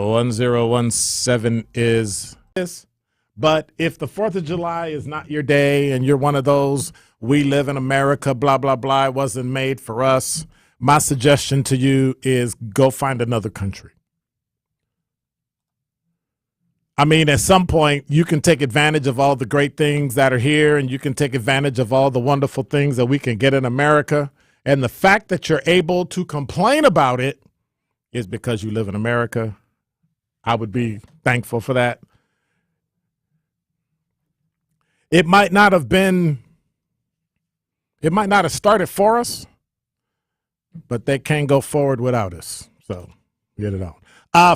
1017 is this. But if the 4th of July is not your day and you're one of those, we live in America, blah, blah, blah, it wasn't made for us, my suggestion to you is go find another country. I mean, at some point, you can take advantage of all the great things that are here, and you can take advantage of all the wonderful things that we can get in America. And the fact that you're able to complain about it is because you live in America. I would be thankful for that. It might not have started for us, but they can't go forward without us. So get it on.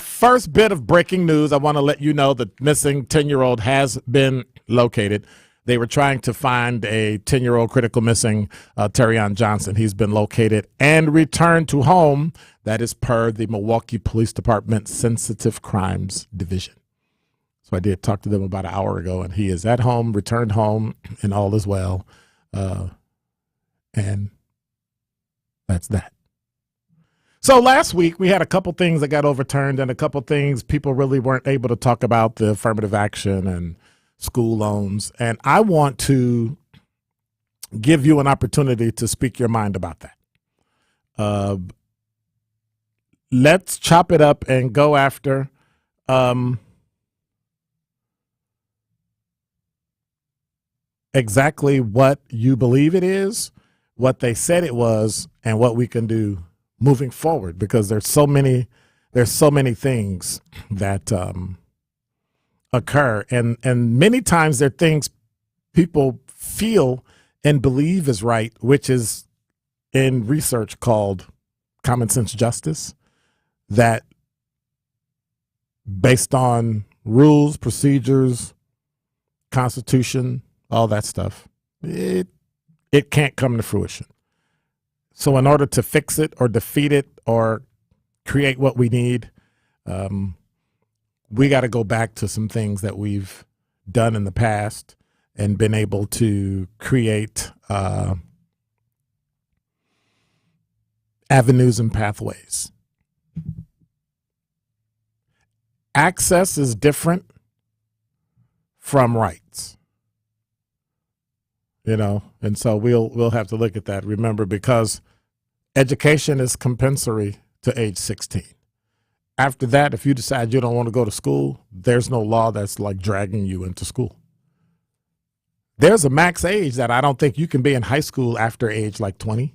First bit of breaking news. I want to let you know the missing 10-year-old has been located. They were trying to find a 10-year-old critical missing Terrion Johnson. He's been located and returned to home. That is per the Milwaukee Police Department Sensitive Crimes Division. So I did talk to them about an hour ago, and he is at home, returned home, and all is well. And that's that. So last week we had a couple things that got overturned and a couple things people really weren't able to talk about, the affirmative action and school loans. And I want to give you an opportunity to speak your mind about that. Let's chop it up and go after exactly what you believe it is, what they said it was, and what we can do moving forward, because there's so many things that occur, and many times they're things people feel and believe is right, which is in research called common sense justice, that based on rules, procedures, constitution, all that stuff, it can't come to fruition. So in order to fix it or defeat it or create what we need, we got to go back to some things that we've done in the past and been able to create avenues and pathways. Access is different from rights. And so we'll have to look at that. Remember, because education is compulsory to age 16. After that, if you decide you don't want to go to school, there's no law that's like dragging you into school. There's a max age that I don't think you can be in high school after age like 20.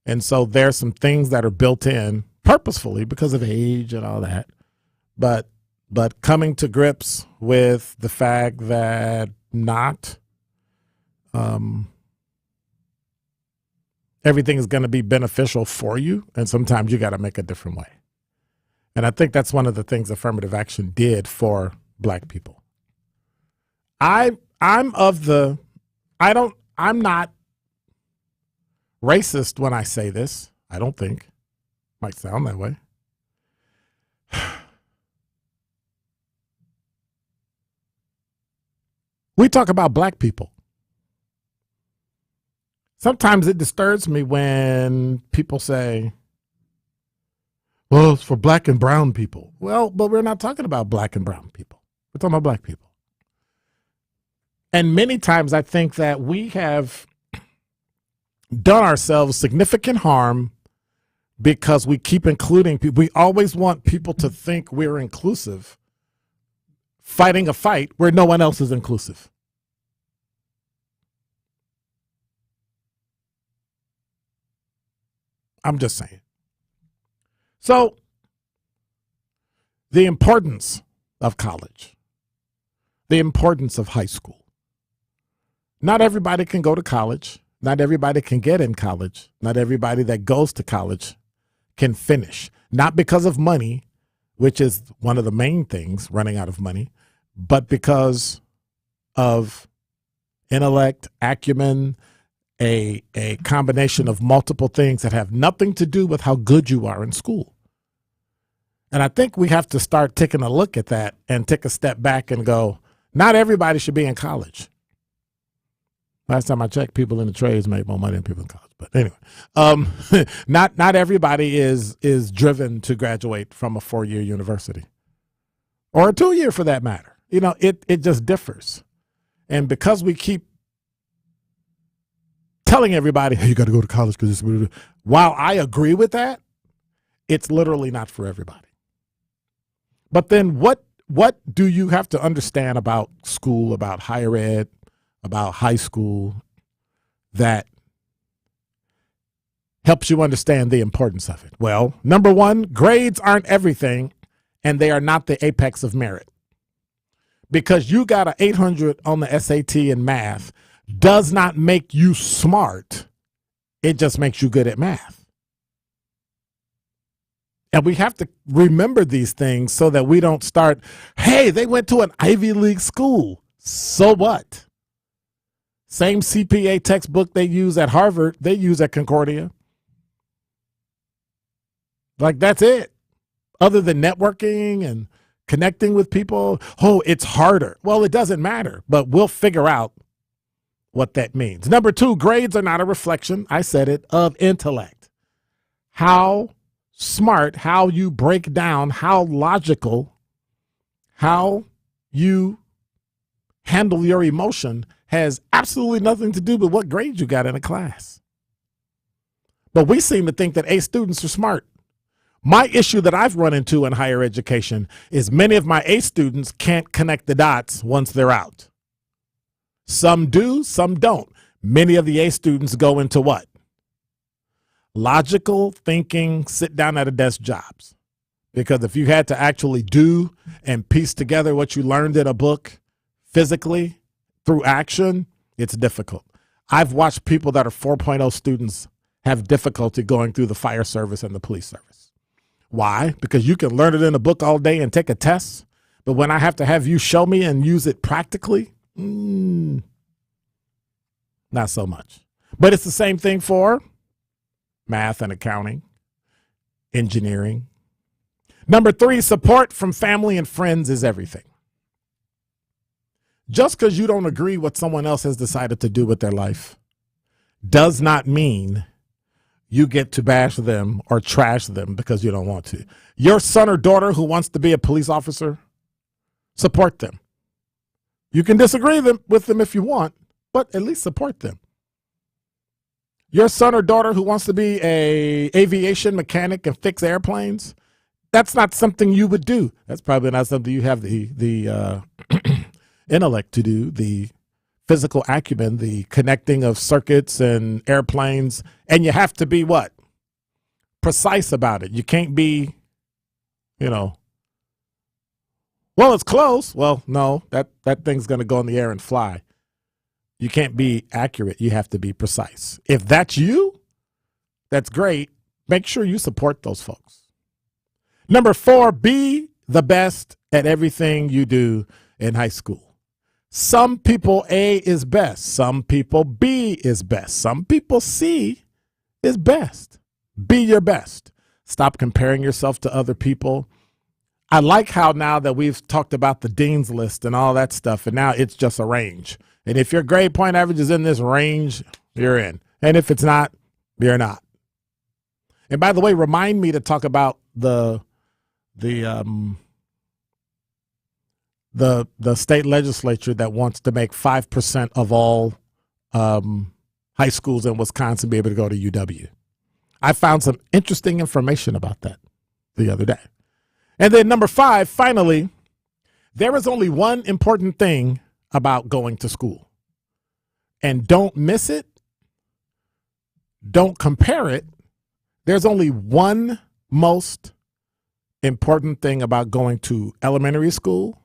And so there's some things that are built in purposefully because of age and all that. But coming to grips with the fact that not everything is going to be beneficial for you, and sometimes you got to make a different way. And I think that's one of the things affirmative action did for Black people. I'm not racist when I say this. I don't think. Might sound that way. We talk about Black people. Sometimes it disturbs me when people say, well, it's for Black and brown people. Well, but we're not talking about Black and brown people. We're talking about Black people. And many times I think that we have done ourselves significant harm because we keep including people. We always want people to think we're inclusive, fighting a fight where no one else is inclusive. I'm just saying. So, the importance of college, the importance of high school. Not everybody can go to college. Not everybody can get in college. Not everybody that goes to college can finish. Not because of money, which is one of the main things, running out of money, but because of intellect, acumen, a combination of multiple things that have nothing to do with how good you are in school. And I think we have to start taking a look at that and take a step back and go, not everybody should be in college. Last time I checked, people in the trades make more money than people in college. But anyway, not everybody is driven to graduate from a 4-year university. or a 2-year for that matter. It just differs. And because we keep telling everybody, hey, you got to go to college because while I agree with that, it's literally not for everybody. But then what do you have to understand about school, about higher ed, about high school that helps you understand the importance of it? Well, number one, grades aren't everything, and they are not the apex of merit. Because you got an 800 on the SAT in math does not make you smart. It just makes you good at math. And we have to remember these things so that we don't start, hey, they went to an Ivy League school. So what? Same CPA textbook they use at Harvard, they use at Concordia. Like, that's it. Other than networking and connecting with people, it's harder. Well, it doesn't matter, but we'll figure out what that means. Number two, grades are not a reflection, I said it, of intellect. How smart, how you break down, how logical, how you handle your emotion has absolutely nothing to do with what grades you got in a class. But we seem to think that A students are smart. My issue that I've run into in higher education is many of my A students can't connect the dots once they're out. Some do, some don't. Many of the A students go into what? Logical thinking, sit down at a desk jobs. Because if you had to actually do and piece together what you learned in a book physically through action, it's difficult. I've watched people that are 4.0 students have difficulty going through the fire service and the police service. Why? Because you can learn it in a book all day and take a test, but when I have to have you show me and use it practically, not so much. But it's the same thing for math and accounting, engineering. Number three, support from family and friends is everything. Just because you don't agree what someone else has decided to do with their life does not mean you get to bash them or trash them because you don't want to. Your son or daughter who wants to be a police officer, support them. You can disagree with them if you want, but at least support them. Your son or daughter who wants to be an aviation mechanic and fix airplanes, that's not something you would do. That's probably not something you have the intellect to do, the physical acumen, the connecting of circuits and airplanes, and you have to be what? Precise about it. You can't be, well, it's close. Well, no, that thing's going to go in the air and fly. You can't be accurate. You have to be precise. If that's you, that's great. Make sure you support those folks. Number four, be the best at everything you do in high school. Some people A is best. Some people B is best. Some people C is best. Be your best. Stop comparing yourself to other people. I like how now that we've talked about the dean's list and all that stuff, and now it's just a range. And if your grade point average is in this range, you're in. And if it's not, you're not. And by the way, remind me to talk about the state legislature that wants to make 5% of all high schools in Wisconsin be able to go to UW. I found some interesting information about that the other day. And then number five, finally, there is only one important thing about going to school. And don't miss it. Don't compare it. There's only one most important thing about going to elementary school,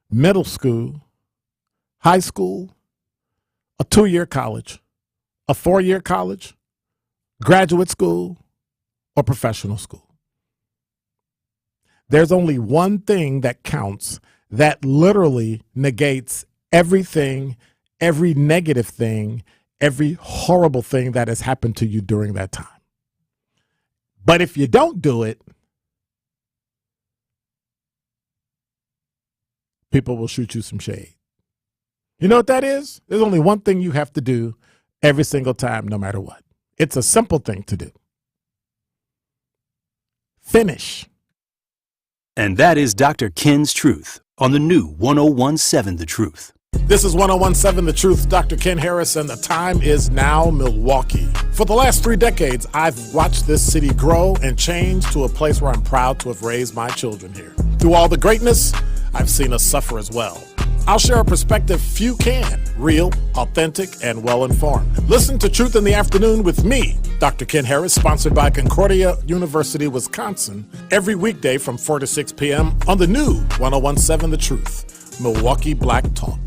middle school, high school, a 2-year college, a 4-year college, graduate school, or professional school. There's only one thing that counts that literally negates everything, every negative thing, every horrible thing that has happened to you during that time. But if you don't do it, people will shoot you some shade. You know what that is? There's only one thing you have to do every single time, no matter what. It's a simple thing to do. Finish. And that is Dr. Ken's Truth on the new 1017 The Truth. This is 1017 The Truth, Dr. Ken Harris, and the time is now Milwaukee. For the last 3 decades, I've watched this city grow and change to a place where I'm proud to have raised my children here. Through all the greatness, I've seen us suffer as well. I'll share a perspective few can, real, authentic, and well-informed. Listen to Truth in the Afternoon with me, Dr. Ken Harris, sponsored by Concordia University, Wisconsin, every weekday from 4 to 6 p.m. on the new 1017 The Truth, Milwaukee Black Talk.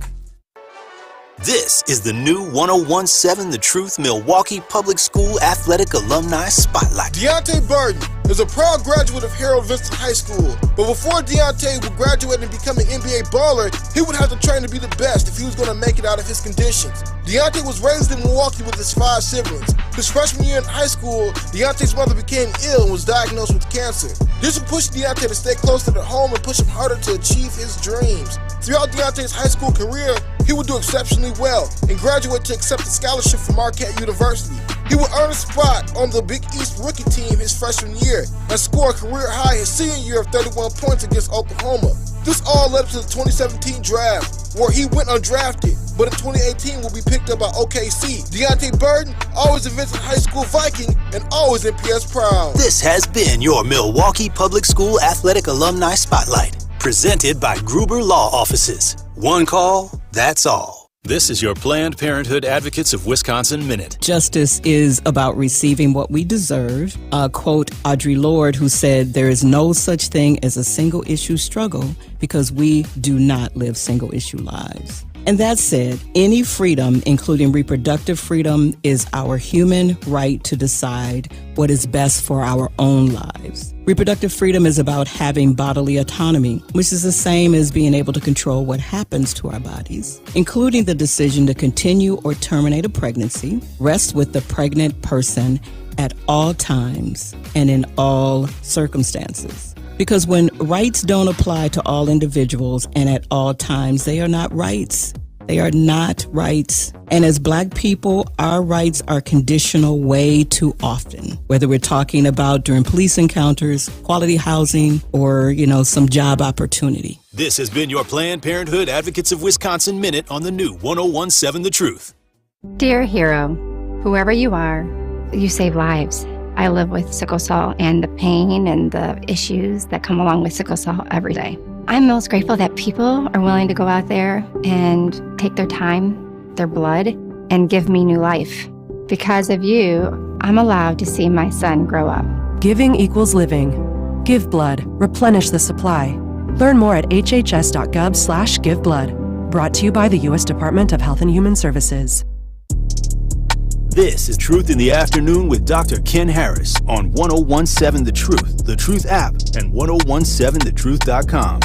This is the new 1017 The Truth Milwaukee Public School Athletic Alumni Spotlight. Deontay Burden is a proud graduate of Harold Vincent High School. But before Deontay would graduate and become an NBA baller, he would have to train to be the best if he was going to make it out of his conditions. Deontay was raised in Milwaukee with his 5 siblings. His freshman year in high school, Deontay's mother became ill and was diagnosed with cancer. This would push Deontay to stay closer to home and push him harder to achieve his dreams. Throughout Deontay's high school career, he would do exceptionally well and graduate to accept a scholarship from Marquette University. He would earn a spot on the Big East rookie team his freshman year and score a career high his senior year of 31 points against Oklahoma. This all led up to the 2017 draft, where he went undrafted, but in 2018 will be picked up by OKC. Deontay Burden, always a Vincent High School Viking and always MPS proud. This has been your Milwaukee Public School Athletic Alumni Spotlight, presented by Gruber Law Offices. One call, that's all. This is your Planned Parenthood Advocates of Wisconsin Minute. Justice is about receiving what we deserve. Quote Audre Lorde, who said, "There is no such thing as a single-issue struggle because we do not live single-issue lives." And that said, any freedom, including reproductive freedom, is our human right to decide what is best for our own lives. Reproductive freedom is about having bodily autonomy, which is the same as being able to control what happens to our bodies, including the decision to continue or terminate a pregnancy, rests with the pregnant person at all times and in all circumstances. Because when rights don't apply to all individuals and at all times, they are not rights. They are not rights. And as Black people, our rights are conditional way too often, whether we're talking about during police encounters, quality housing, or, some job opportunity. This has been your Planned Parenthood Advocates of Wisconsin Minute on the new 1017 The Truth. Dear hero, whoever you are, you save lives. I live with sickle cell and the pain and the issues that come along with sickle cell every day. I'm most grateful that people are willing to go out there and take their time, their blood, and give me new life. Because of you, I'm allowed to see my son grow up. Giving equals living. Give blood. Replenish the supply. Learn more at hhs.gov/giveblood. Brought to you by the U.S. Department of Health and Human Services. This is Truth in the Afternoon with Dr. Ken Harris on 1017 The Truth, The Truth app, and 1017thetruth.com.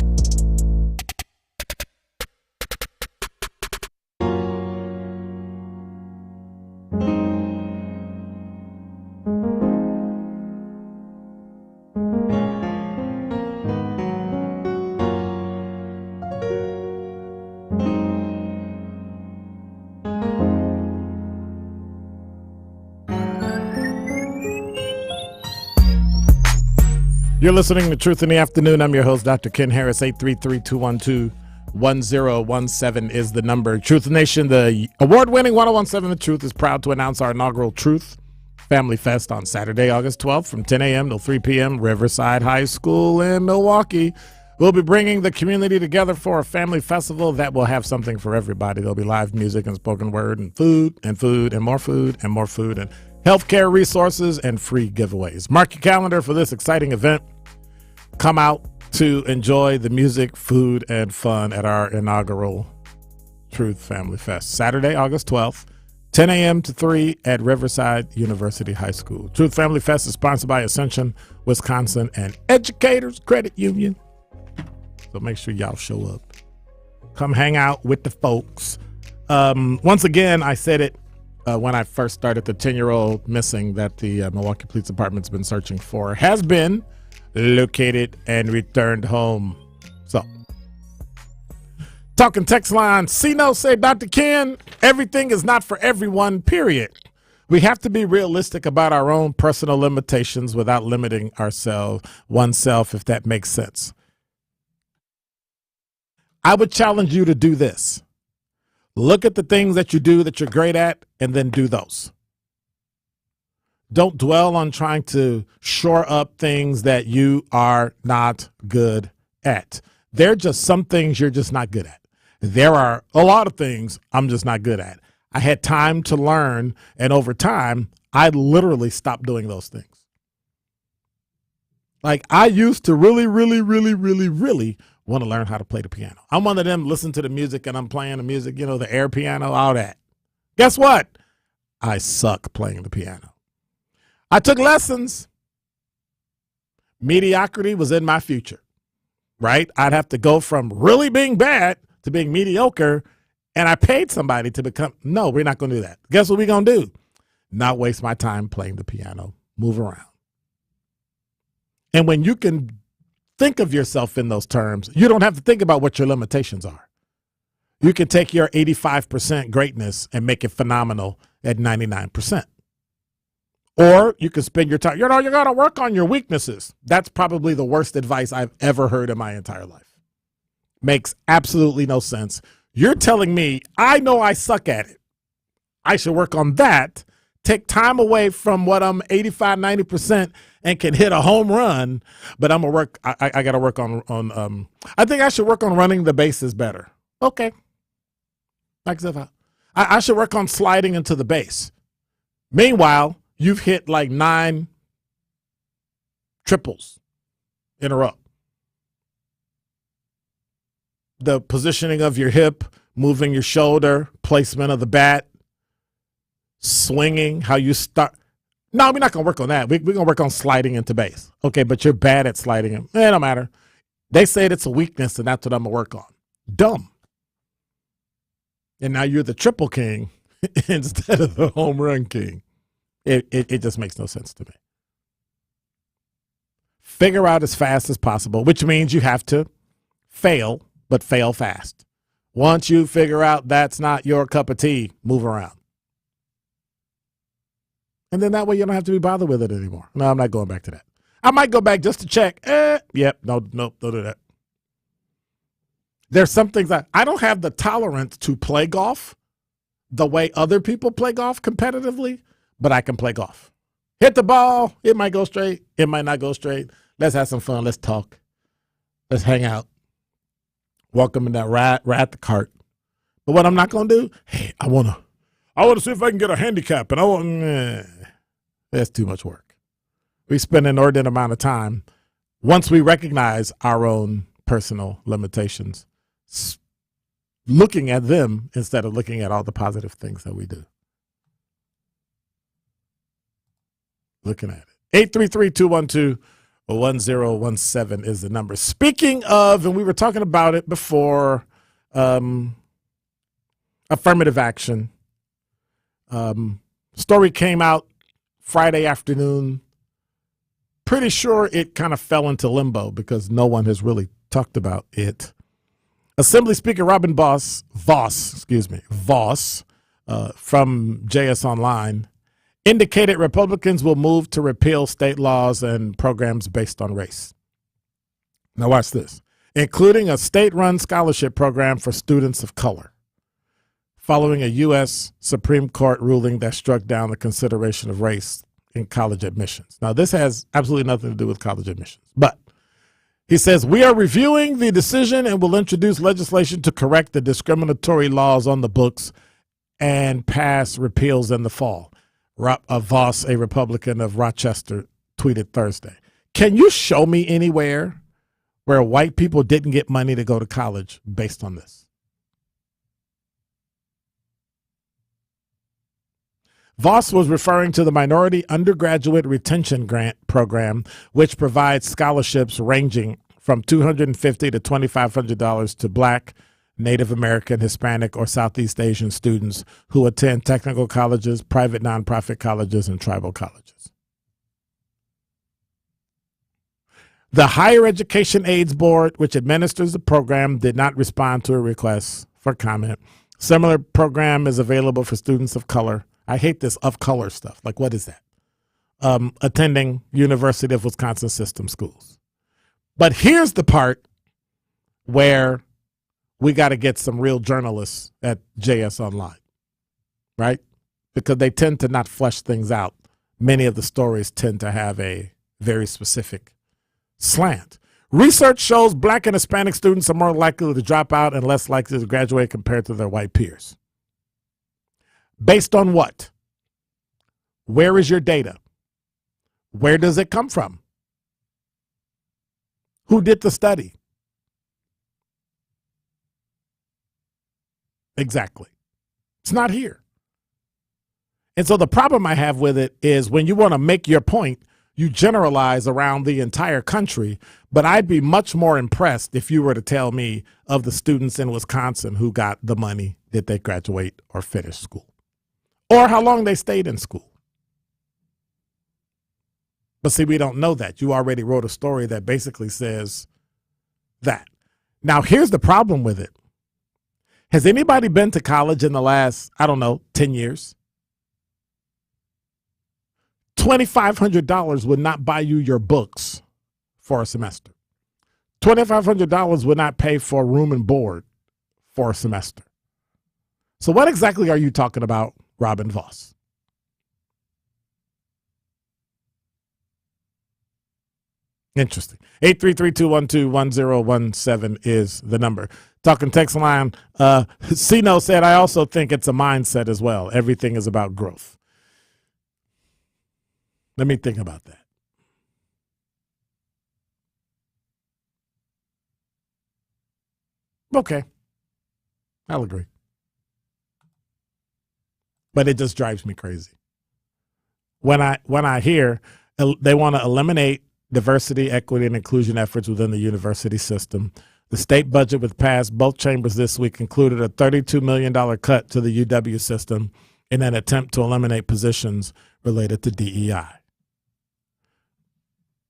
You're listening to Truth in the Afternoon. I'm your host, Dr. Ken Harris. 833-212-1017 is the number. Truth Nation, the award-winning 1017 The Truth, is proud to announce our inaugural Truth Family Fest on Saturday, August 12th from 10 a.m. till 3 p.m. Riverside High School in Milwaukee. We'll be bringing the community together for a family festival that will have something for everybody. There'll be live music and spoken word and food and food and more food and more food and healthcare resources and free giveaways. Mark your calendar for this exciting event. Come out to enjoy the music, food, and fun at our inaugural Truth Family Fest. Saturday, August 12th, 10 a.m. to 3 at Riverside University High School. Truth Family Fest is sponsored by Ascension, Wisconsin, and Educators Credit Union. So make sure y'all show up. Come hang out with the folks. Once again, I said it when I first started, the 10-year-old missing that the Milwaukee Police Department's been searching for has been located and returned home. So, talking text line, Sino said, Dr. Ken, everything is not for everyone, period. We have to be realistic about our own personal limitations without limiting oneself, if that makes sense. I would challenge you to do this. Look at the things that you do that you're great at and then do those. Don't dwell on trying to shore up things that you are not good at. There are just some things you're just not good at. There are a lot of things I'm just not good at. I had time to learn, and over time, I literally stopped doing those things. Like, I used to really want to learn how to play the piano. I'm one of them, listen to the music and I'm playing the music, the air piano, all that. Guess what? I suck playing the piano. I took lessons. Mediocrity was in my future, right? I'd have to go from really being bad to being mediocre, and I paid somebody to become, no, we're not going to do that. Guess what we're going to do? Not waste my time playing the piano, move around. And when you can think of yourself in those terms, you don't have to think about what your limitations are. You can take your 85% greatness and make it phenomenal at 99%. Or you can spend your time, you got to work on your weaknesses. That's probably the worst advice I've ever heard in my entire life. Makes absolutely no sense. You're telling me, I know I suck at it. I should work on that, take time away from what I'm 85, 90% and can hit a home run, but I'm going to work, I got to work on I think I should work on running the bases better. Okay. I should work on sliding into the base. Meanwhile, you've hit like 9 triples in a row. The positioning of your hip, moving your shoulder, placement of the bat, swinging, how you start. No, we're not going to work on that. We're going to work on sliding into base. Okay, but you're bad at sliding in. It don't matter. They said it's a weakness, and that's what I'm going to work on. Dumb. And now you're the triple king instead of the home run king. It just makes no sense to me. Figure out as fast as possible, which means you have to fail, but fail fast. Once you figure out that's not your cup of tea, move around. And then that way you don't have to be bothered with it anymore. No, I'm not going back to that. I might go back just to check. Yep, no, don't do that. There's some things I don't have the tolerance to play golf the way other people play golf competitively, but I can play golf. Hit the ball. It might go straight. It might not go straight. Let's have some fun. Let's talk. Let's hang out. Welcome in that ride the cart. But what I'm not going to do, hey, I want to see if I can get a handicap. And that's too much work. We spend an inordinate amount of time once we recognize our own personal limitations, looking at them instead of looking at all the positive things that we do. Looking at it. 833-212-1017 is the number. Speaking of, and we were talking about it before, affirmative action. Story came out Friday afternoon. Pretty sure it kind of fell into limbo because no one has really talked about it. Assembly Speaker Robin Vos from JS Online indicated Republicans will move to repeal state laws and programs based on race. Now watch this. Including a state-run scholarship program for students of color, following a U.S. Supreme Court ruling that struck down the consideration of race in college admissions. Now, this has absolutely nothing to do with college admissions, but he says, we are reviewing the decision and will introduce legislation to correct the discriminatory laws on the books and pass repeals in the fall. Vos, a Republican of Rochester, tweeted Thursday. Can you show me anywhere where white people didn't get money to go to college based on this? Vos was referring to the Minority Undergraduate Retention Grant Program, which provides scholarships ranging from $250 to $2,500 to Black, Native American, Hispanic, or Southeast Asian students who attend technical colleges, private nonprofit colleges, and tribal colleges. The Higher Education Aids Board, which administers the program, did not respond to a request for comment. Similar program is available for students of color. I hate this of color stuff. Like, what is that? Attending University of Wisconsin system schools. But here's the part where we got to get some real journalists at JS Online, right? Because they tend to not flesh things out. Many of the stories tend to have a very specific slant. Research shows Black and Hispanic students are more likely to drop out and less likely to graduate compared to their white peers. Based on what? Where is your data? Where does it come from? Who did the study? Exactly. It's not here. And so the problem I have with it is when you want to make your point, you generalize around the entire country, but I'd be much more impressed if you were to tell me of the students in Wisconsin who got the money, did they graduate or finish school, or how long they stayed in school. But see, we don't know that. You already wrote a story that basically says that. Now, here's the problem with it. Has anybody been to college in the last, 10 years? $2,500 would not buy you your books for a semester. $2,500 would not pay for room and board for a semester. So what exactly are you talking about, Robin Voss? Interesting. 833-212-1017 is the number. Talking text line. Sino said, I also think it's a mindset as well. Everything is about growth. Let me think about that. Okay. I'll agree. But it just drives me crazy. When I hear they want to eliminate diversity, equity, and inclusion efforts within the university system. The state budget, which passed both chambers this week, included a $32 million cut to the UW system in an attempt to eliminate positions related to DEI.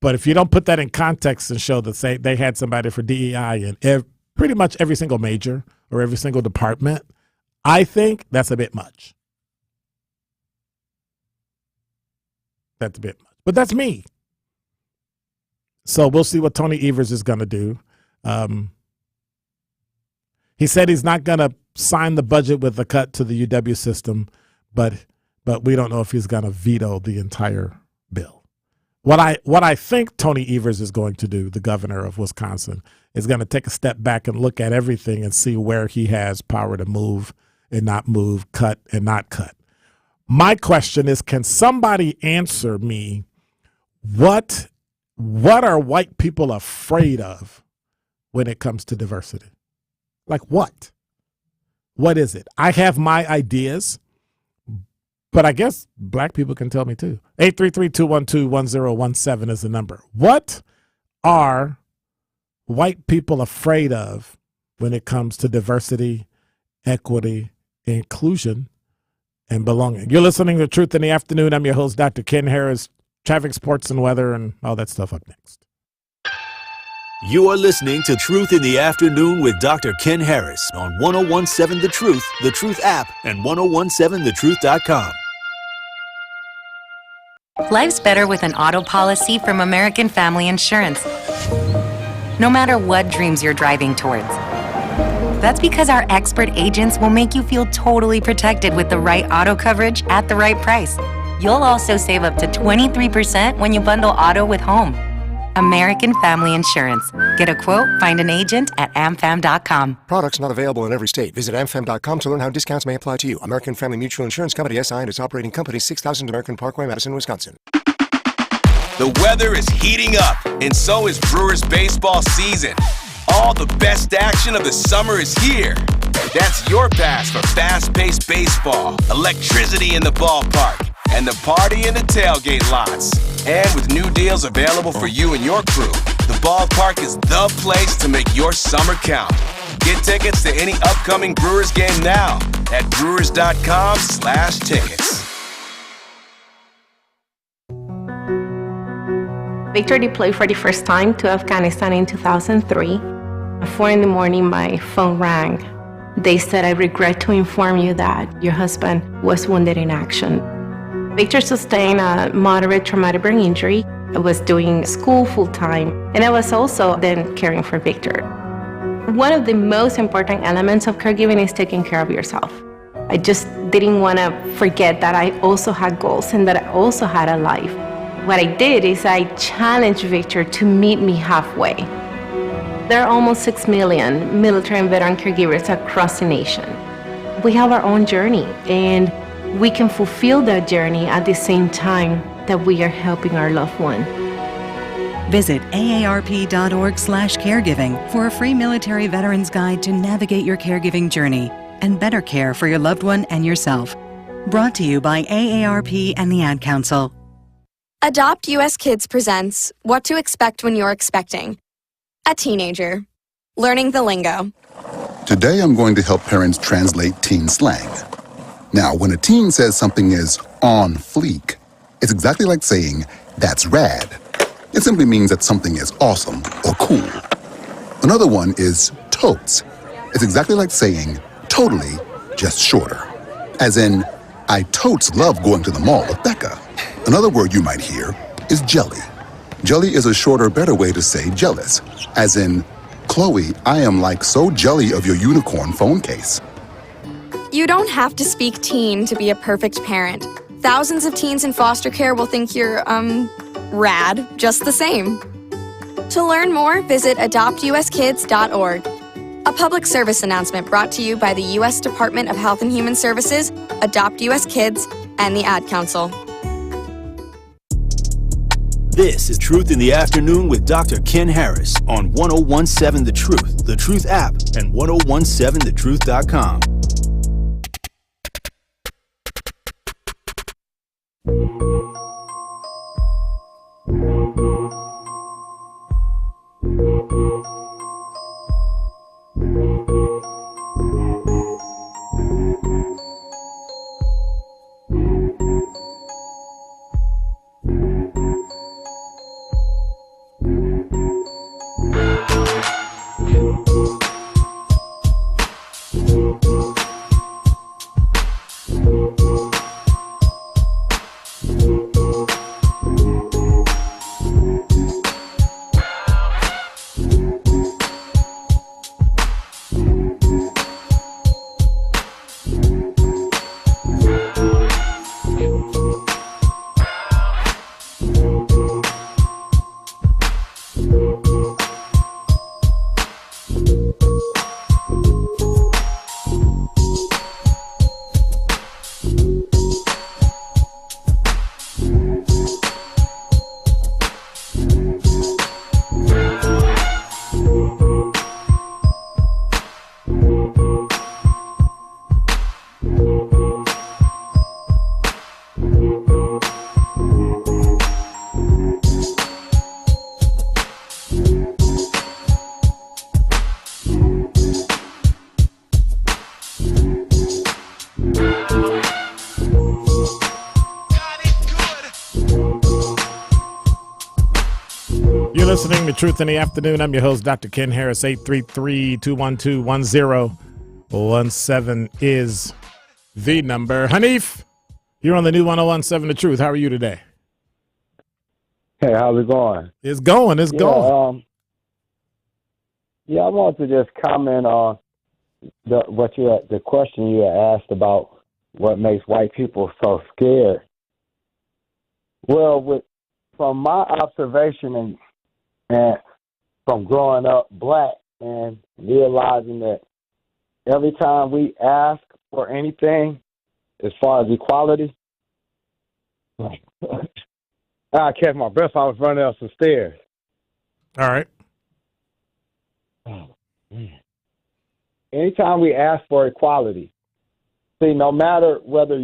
But if you don't put that in context and show that they had somebody for DEI in pretty much every single major or every single department, I think that's a bit much. That's a bit much. But that's me. So we'll see what Tony Evers is going to do. He said he's not going to sign the budget with a cut to the UW system, but we don't know if he's going to veto the entire bill. What I think Tony Evers is going to do, the governor of Wisconsin, is going to take a step back and look at everything and see where he has power to move and not move, cut and not cut. My question is, can somebody answer me what are white people afraid of when it comes to diversity? Like what? What is it? I have my ideas, but I guess black people can tell me too. 833-212-1017 is the number. What are white people afraid of when it comes to diversity, equity, inclusion, and belonging? You're listening to Truth in the Afternoon. I'm your host, Dr. Ken Harris. Traffic, sports, and weather, and all that stuff up next. You are listening to Truth in the Afternoon with Dr. Ken Harris on 1017 The Truth app, and 1017thetruth.com. Life's better with an auto policy from American Family Insurance. No matter what dreams you're driving towards. That's because our expert agents will make you feel totally protected with the right auto coverage at the right price. You'll also save up to 23% when you bundle auto with home. American Family Insurance. Get a quote, find an agent at amfam.com. Products not available in every state. Visit amfam.com to learn how discounts may apply to you. American Family Mutual Insurance Company, SI, and its operating company, 6000 American Parkway, Madison, Wisconsin. The weather is heating up, and so is Brewers baseball season. All the best action of the summer is here. That's your pass for fast-paced baseball, electricity in the ballpark, and the party in the tailgate lots. And with new deals available for you and your crew, the ballpark is the place to make your summer count. Get tickets to any upcoming Brewers game now at brewers.com/tickets. Victor deployed for the first time to Afghanistan in 2003. At 4 a.m, my phone rang. They said, "I regret to inform you that your husband was wounded in action." Victor sustained a moderate traumatic brain injury. I was doing school full-time, and I was also then caring for Victor. One of the most important elements of caregiving is taking care of yourself. I just didn't want to forget that I also had goals and that I also had a life. What I did is I challenged Victor to meet me halfway. There are almost 6 million military and veteran caregivers across the nation. We have our own journey, and we can fulfill that journey at the same time that we are helping our loved one. Visit aarp.org/caregiving for a free military veterans guide to navigate your caregiving journey and better care for your loved one and yourself. Brought to you by AARP and the Ad Council. Adopt US Kids presents What to Expect When You're Expecting. A teenager. Learning the lingo. Today I'm going to help parents translate teen slang. Now, when a teen says something is on fleek, it's exactly like saying, that's rad. It simply means that something is awesome or cool. Another one is totes. It's exactly like saying, totally, just shorter. As in, I totes love going to the mall with Becca. Another word you might hear is jelly. Jelly is a shorter, better way to say jealous. As in, Chloe, I am like so jelly of your unicorn phone case. You don't have to speak teen to be a perfect parent. Thousands of teens in foster care will think you're, rad, just the same. To learn more, visit adoptuskids.org. A public service announcement brought to you by the U.S. Department of Health and Human Services, Adopt U.S. Kids, and the Ad Council. This is Truth in the Afternoon with Dr. Ken Harris on 1017 The Truth, The Truth app, and 1017thetruth.com. You're listening to Truth in the Afternoon. I'm your host, Dr. Ken Harris. 833-212-1017 is the number. Hanif, you're on the new 1017 The Truth. How are you today? Hey, how's it going? It's going. It's going. I want to just comment on the question you asked about what makes white people so scared. Well, from my observation and from growing up black and realizing that every time we ask for anything as far as equality, I catch my breath. I was running up some stairs. All right. Oh, man. Anytime we ask for equality, see, no matter whether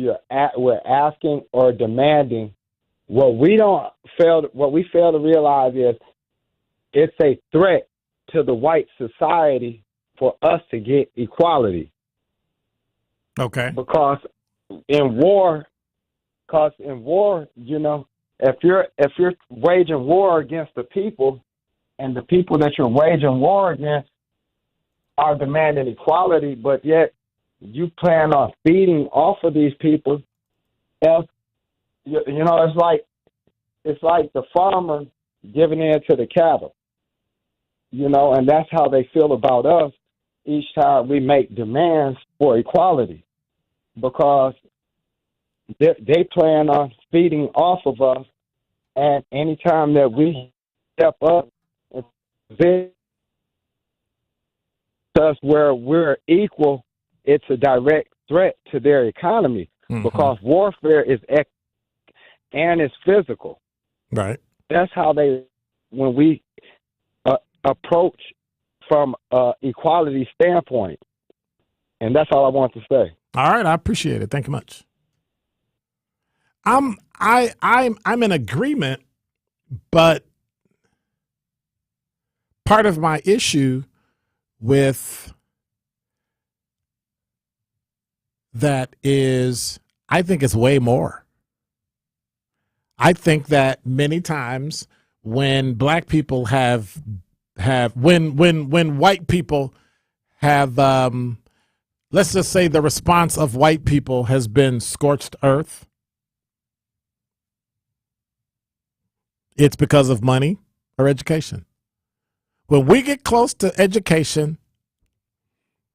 we're asking or demanding, what we fail to realize is it's a threat to the white society for us to get equality. Okay. Because in war, you know, if you're waging war against the people, and the people that you're waging war against are demanding equality, but yet you plan on feeding off of these people, else, you know, it's like the farmer giving in to the cattle. and that's how they feel about us each time we make demands for equality, because they plan on feeding off of us, and anytime that we step up and us where we're equal, it's a direct threat to their economy, because warfare is and it's physical. Right. That's how when we approach from equality standpoint, and that's all I want to say. All right, I appreciate it. Thank you much. I'm in agreement, but part of my issue with that is I think it's way more. I think that many times when black people have when white people have let's just say the response of white people has been scorched earth, it's because of money or education. When we get close to education,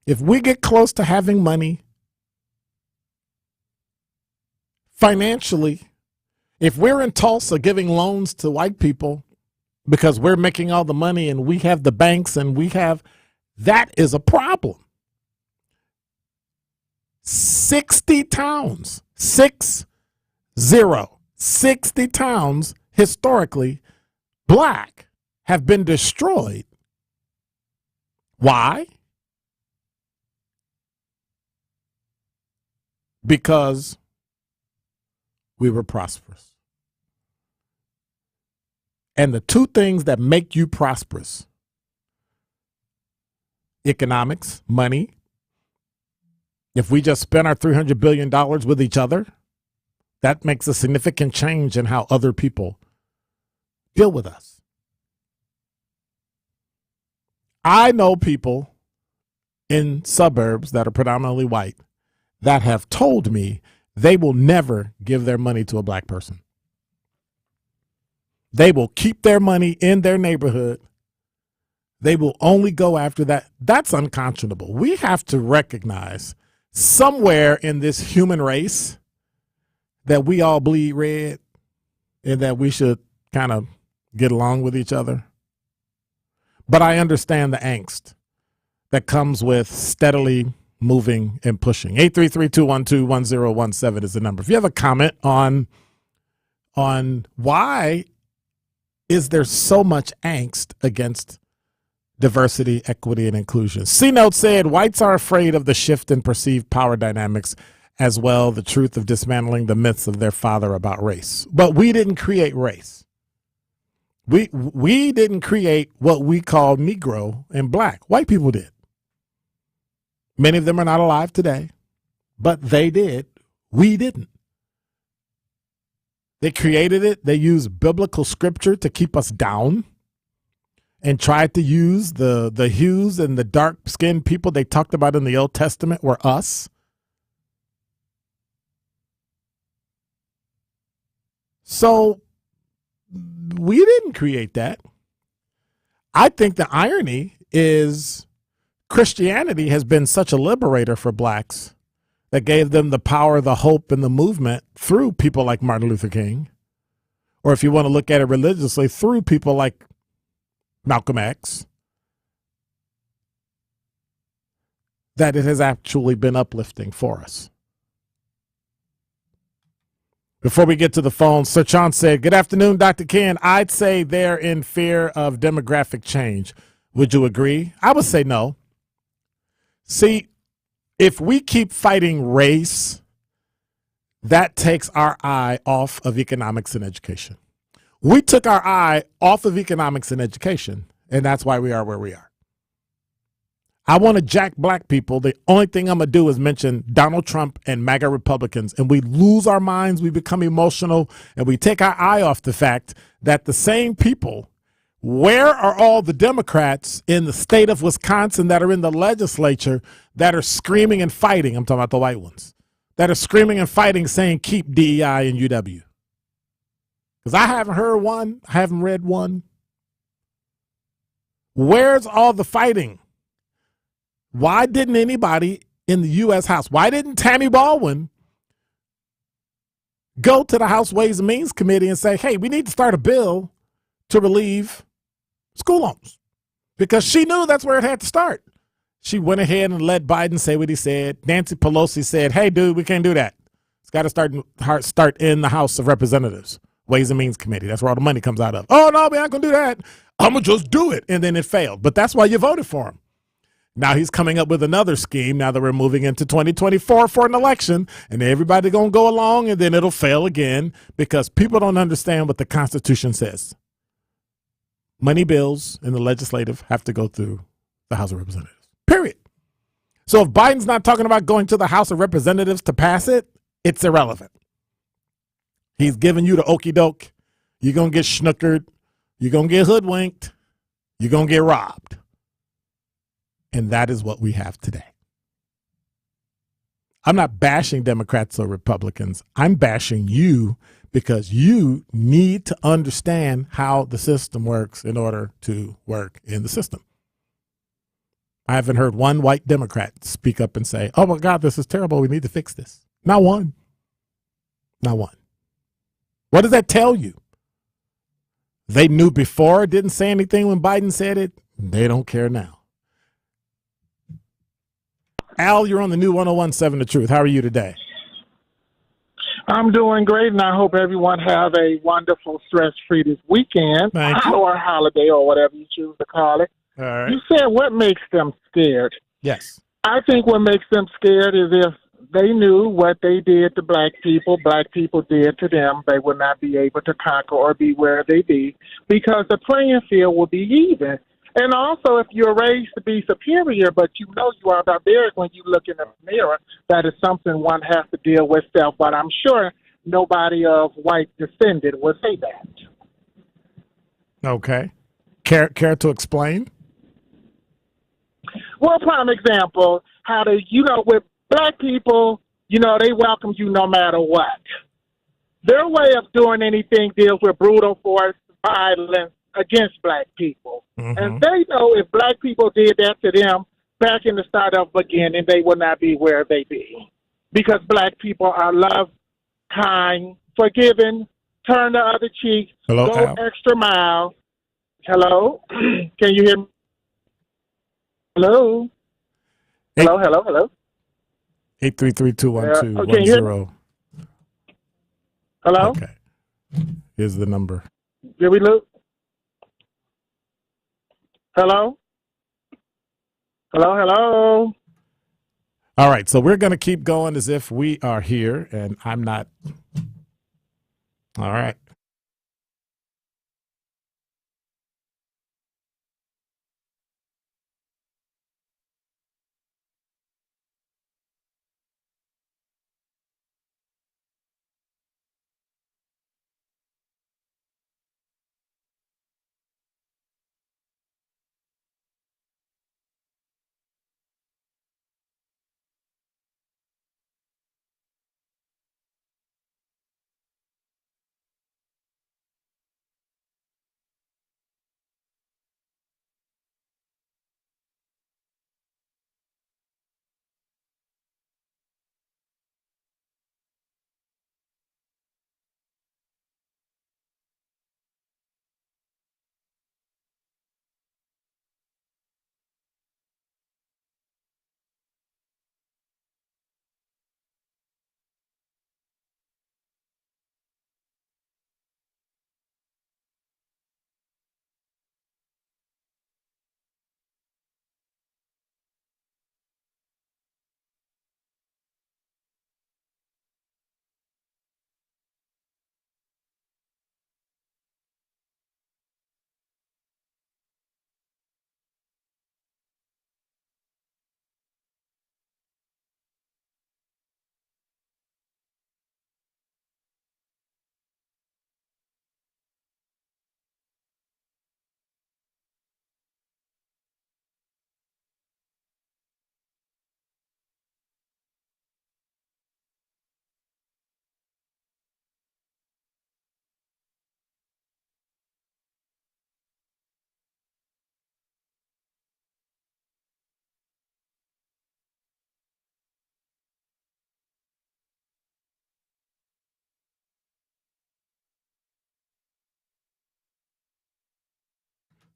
if we get close to having money financially, if we're in Tulsa giving loans to white people because we're making all the money and we have the banks and that is a problem. 60 towns, 60 towns historically black have been destroyed. Why? Because we were prosperous. And the two things that make you prosperous: economics, money. If we just spend our $300 billion with each other, that makes a significant change in how other people deal with us. I know people in suburbs that are predominantly white that have told me they will never give their money to a black person. They will keep their money in their neighborhood. They will only go after that. That's unconscionable. We have to recognize somewhere in this human race that we all bleed red and that we should kind of get along with each other. But I understand the angst that comes with steadily moving and pushing. 833-212-1017 is the number. If you have a comment on why is there so much angst against diversity, equity, and inclusion. C-Note said, whites are afraid of the shift in perceived power dynamics, as well the truth of dismantling the myths of their father about race. But we didn't create race. We didn't create what we call Negro and black. White people did. Many of them are not alive today, but they did. We didn't. They created it. They used biblical scripture to keep us down and tried to use the hues and the dark-skinned people they talked about in the Old Testament were us. So we didn't create that. I think the irony is Christianity has been such a liberator for blacks that gave them the power, the hope, and the movement through people like Martin Luther King. Or if you want to look at it religiously, through people like Malcolm X, that it has actually been uplifting for us. Before we get to the phone, Sir John said, good afternoon, Dr. Ken. I'd say they're in fear of demographic change. Would you agree? I would say no. See, if we keep fighting race, that takes our eye off of economics and education. We took our eye off of economics and education, and that's why we are where we are. I want to jack black people. The only thing I'm going to do is mention Donald Trump and MAGA Republicans, and we lose our minds, we become emotional, and we take our eye off the fact that the same people, where are all the Democrats in the state of Wisconsin that are in the legislature that are screaming and fighting? I'm talking about the white ones that are screaming and fighting, saying keep DEI and UW. Because I haven't heard one. I haven't read one. Where's all the fighting? Why didn't anybody in the U.S. House, why didn't Tammy Baldwin go to the House Ways and Means Committee and say, hey, we need to start a bill to relieve school loans? Because she knew that's where it had to start. She went ahead and let Biden say what he said. Nancy Pelosi said, hey, dude, we can't do that. It's got to start in the House of Representatives, Ways and Means Committee. That's where all the money comes out of. Oh, no, we're not going to do that. I'm going to just do it. And then it failed. But that's why you voted for him. Now he's coming up with another scheme now that we're moving into 2024 for an election, and everybody going to go along, and then it'll fail again because people don't understand what the Constitution says. Money bills in the legislative have to go through the House of Representatives, period. So if Biden's not talking about going to the House of Representatives to pass it, it's irrelevant. He's giving you the okie doke. You're going to get schnookered. You're going to get hoodwinked. You're going to get robbed. And that is what we have today. I'm not bashing Democrats or Republicans. I'm bashing you because you need to understand how the system works in order to work in the system. I haven't heard one white Democrat speak up and say, oh my God, this is terrible. We need to fix this. Not one. Not one. What does that tell you? They knew before, didn't say anything when Biden said it. They don't care now. Al, you're on the new 101.7 The Truth. How are you today? I'm doing great, and I hope everyone have a wonderful, stress-free this weekend or holiday or whatever you choose to call it. All right. You said what makes them scared. Yes. I think what makes them scared is if they knew what they did to black people did to them, they would not be able to conquer or be where they be because the playing field will be even. And also, if you're raised to be superior, but you know you are barbaric when you look in the mirror, that is something one has to deal with self. But I'm sure nobody of white descendant would say that. Okay. Care to explain? Well, prime example, how do with black people, they welcome you no matter what. Their way of doing anything deals with brutal force, violence against black people. Mm-hmm. And they know if black people did that to them back in the start of beginning, they would not be where they be. Because black people are loved, kind, forgiving, turn the other cheek, Hello, go Al. extra mile. Hello? Can you hear me? Hello? Hello? 833-212-10. Hello? Okay. Here's the number. Did we look? Hello? Hello? All right, so we're going to keep going as if we are here, and I'm not. All right.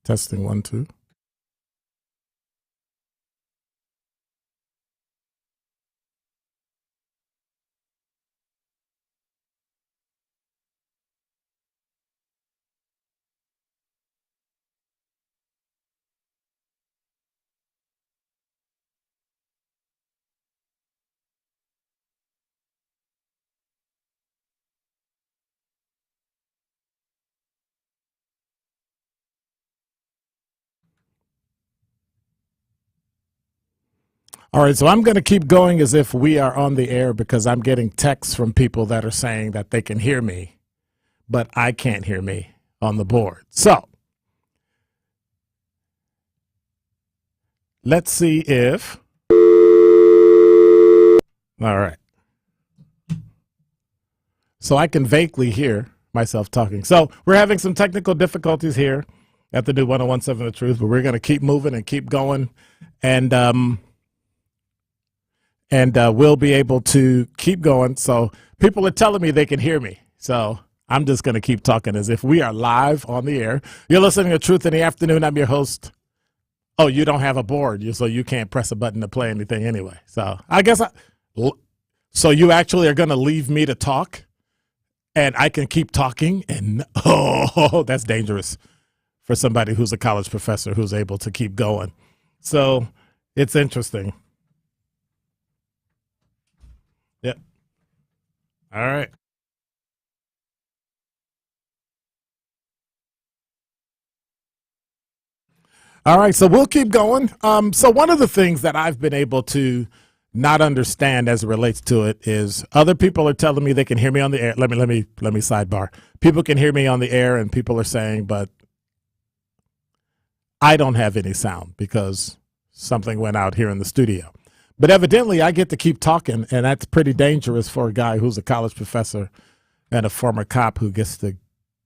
Testing 1, 2. All right, so I'm going to keep going as if we are on the air because I'm getting texts from people that are saying that they can hear me, but I can't hear me on the board. So let's see if. All right. So I can vaguely hear myself talking. So we're having some technical difficulties here at the new 101.7 The Truth, but we're going to keep moving and keep going. And we'll be able to keep going. So people are telling me they can hear me. So I'm just going to keep talking as if we are live on the air. You're listening to Truth in the Afternoon. I'm your host. Oh, you don't have a board, so you can't press a button to play anything anyway. So I guess so you actually are going to leave me to talk and I can keep talking? And oh, that's dangerous for somebody who's a college professor who's able to keep going. So it's interesting. Yep. All right. All right, so we'll keep going. So one of the things that I've been able to not understand as it relates to it is other people are telling me they can hear me on the air. Let me sidebar. People can hear me on the air, and people are saying, but I don't have any sound because something went out here in the studio. But evidently, I get to keep talking, and that's pretty dangerous for a guy who's a college professor and a former cop who gets to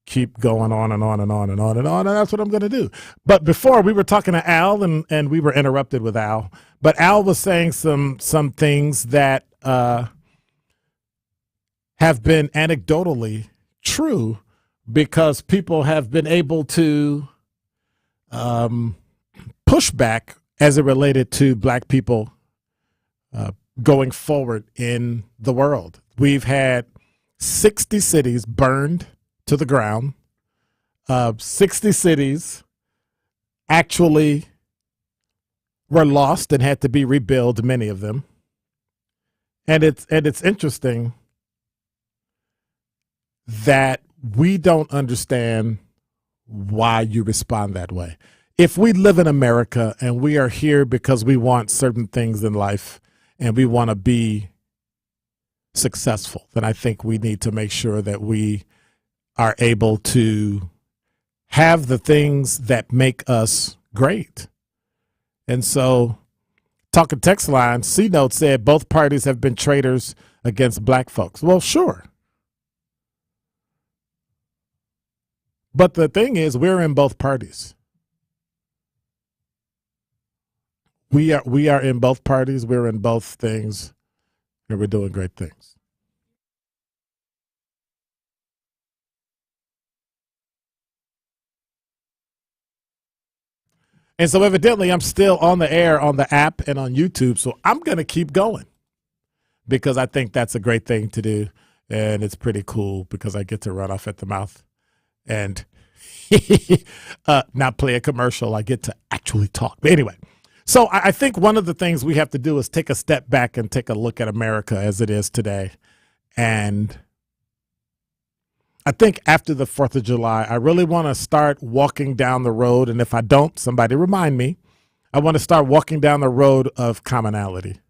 keep going on and on and on and on and on, and that's what I'm going to do. But before, we were talking to Al, and we were interrupted with Al. But Al was saying some things that have been anecdotally true because people have been able to push back as it related to black people going forward in the world. We've had 60 cities burned to the ground. 60 cities actually were lost and had to be rebuilt, many of them. And it's interesting that we don't understand why you respond that way. If we live in America and we are here because we want certain things in life and we want to be successful, then I think we need to make sure that we are able to have the things that make us great. And so, talking text line, C-Note said both parties have been traitors against black folks. Well, sure. But the thing is, we're in both parties. We are in both parties. We're in both things, and we're doing great things. And so evidently I'm still on the air on the app and on YouTube. So I'm going to keep going because I think that's a great thing to do. And it's pretty cool because I get to run off at the mouth and not play a commercial. I get to actually talk. But anyway, so I think one of the things we have to do is take a step back and take a look at America as it is today. And I think after the 4th of July, I really want to start walking down the road. And if I don't, somebody remind me. I want to start walking down the road of commonality.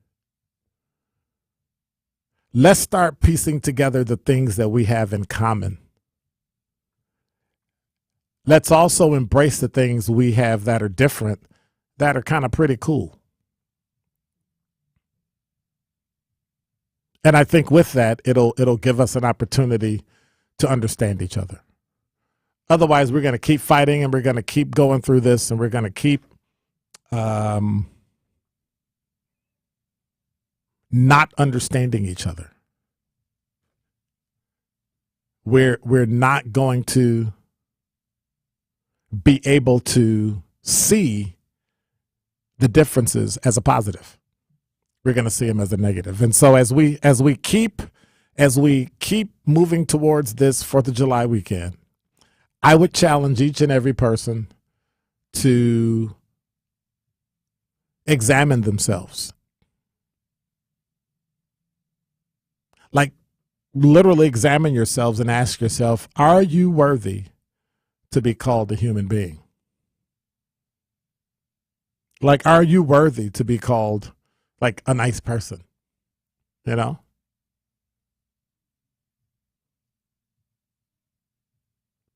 Let's start piecing together the things that we have in common. Let's also embrace the things we have that are different, that are kind of pretty cool. And I think with that, it'll give us an opportunity to understand each other. Otherwise, we're going to keep fighting and we're going to keep going through this and we're going to keep not understanding each other. We're not going to be able to see the differences as a positive. We're going to see them as a negative. And so as we keep moving towards this 4th of July weekend, I would challenge each and every person to examine themselves. Like, literally examine yourselves and ask yourself, are you worthy to be called a human being? Like, are you worthy to be called like a nice person? You know?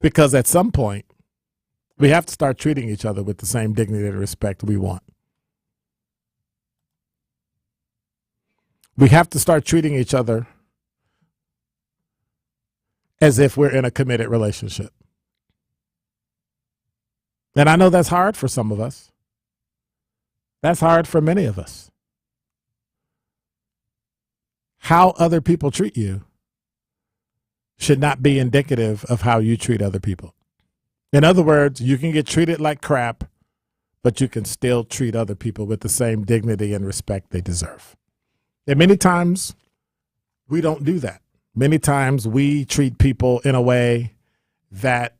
Because at some point, we have to start treating each other with the same dignity and respect we want. We have to start treating each other as if we're in a committed relationship. And I know that's hard for some of us. That's hard for many of us. How other people treat you should not be indicative of how you treat other people. In other words, you can get treated like crap, but you can still treat other people with the same dignity and respect they deserve. And many times, we don't do that. Many times, we treat people in a way that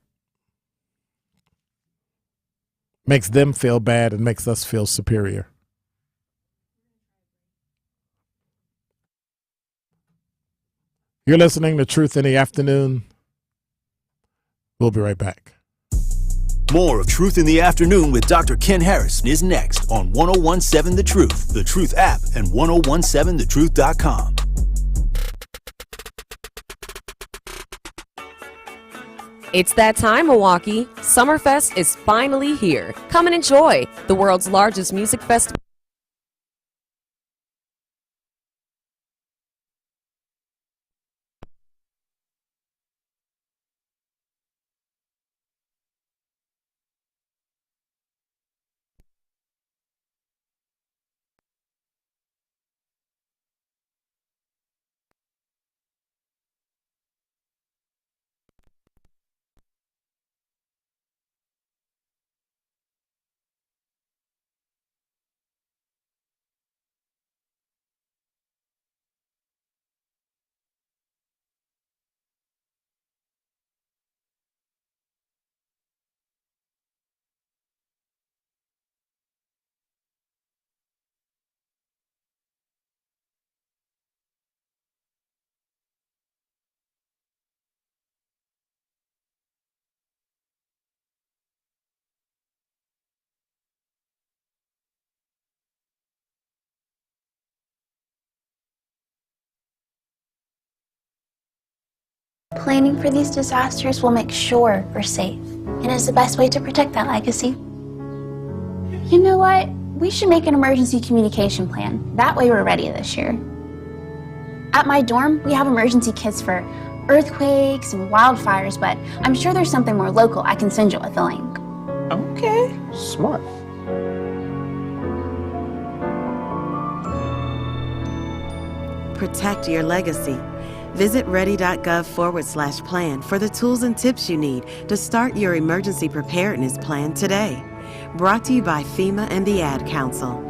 makes them feel bad and makes us feel superior. You're listening to Truth in the Afternoon. We'll be right back. More of Truth in the Afternoon with Dr. Ken Harris is next on 1017 The Truth, The Truth app, and 1017thetruth.com. It's that time, Milwaukee. Summerfest is finally here. Come and enjoy the world's largest music festival. Planning for these disasters will make sure we're safe, and is the best way to protect that legacy. You know what? We should make an emergency communication plan. That way we're ready this year. At my dorm, we have emergency kits for earthquakes and wildfires, but I'm sure there's something more local I can send you with a link. Okay. Smart. Protect your legacy. Visit ready.gov/plan for the tools and tips you need to start your emergency preparedness plan today. Brought to you by FEMA and the Ad Council.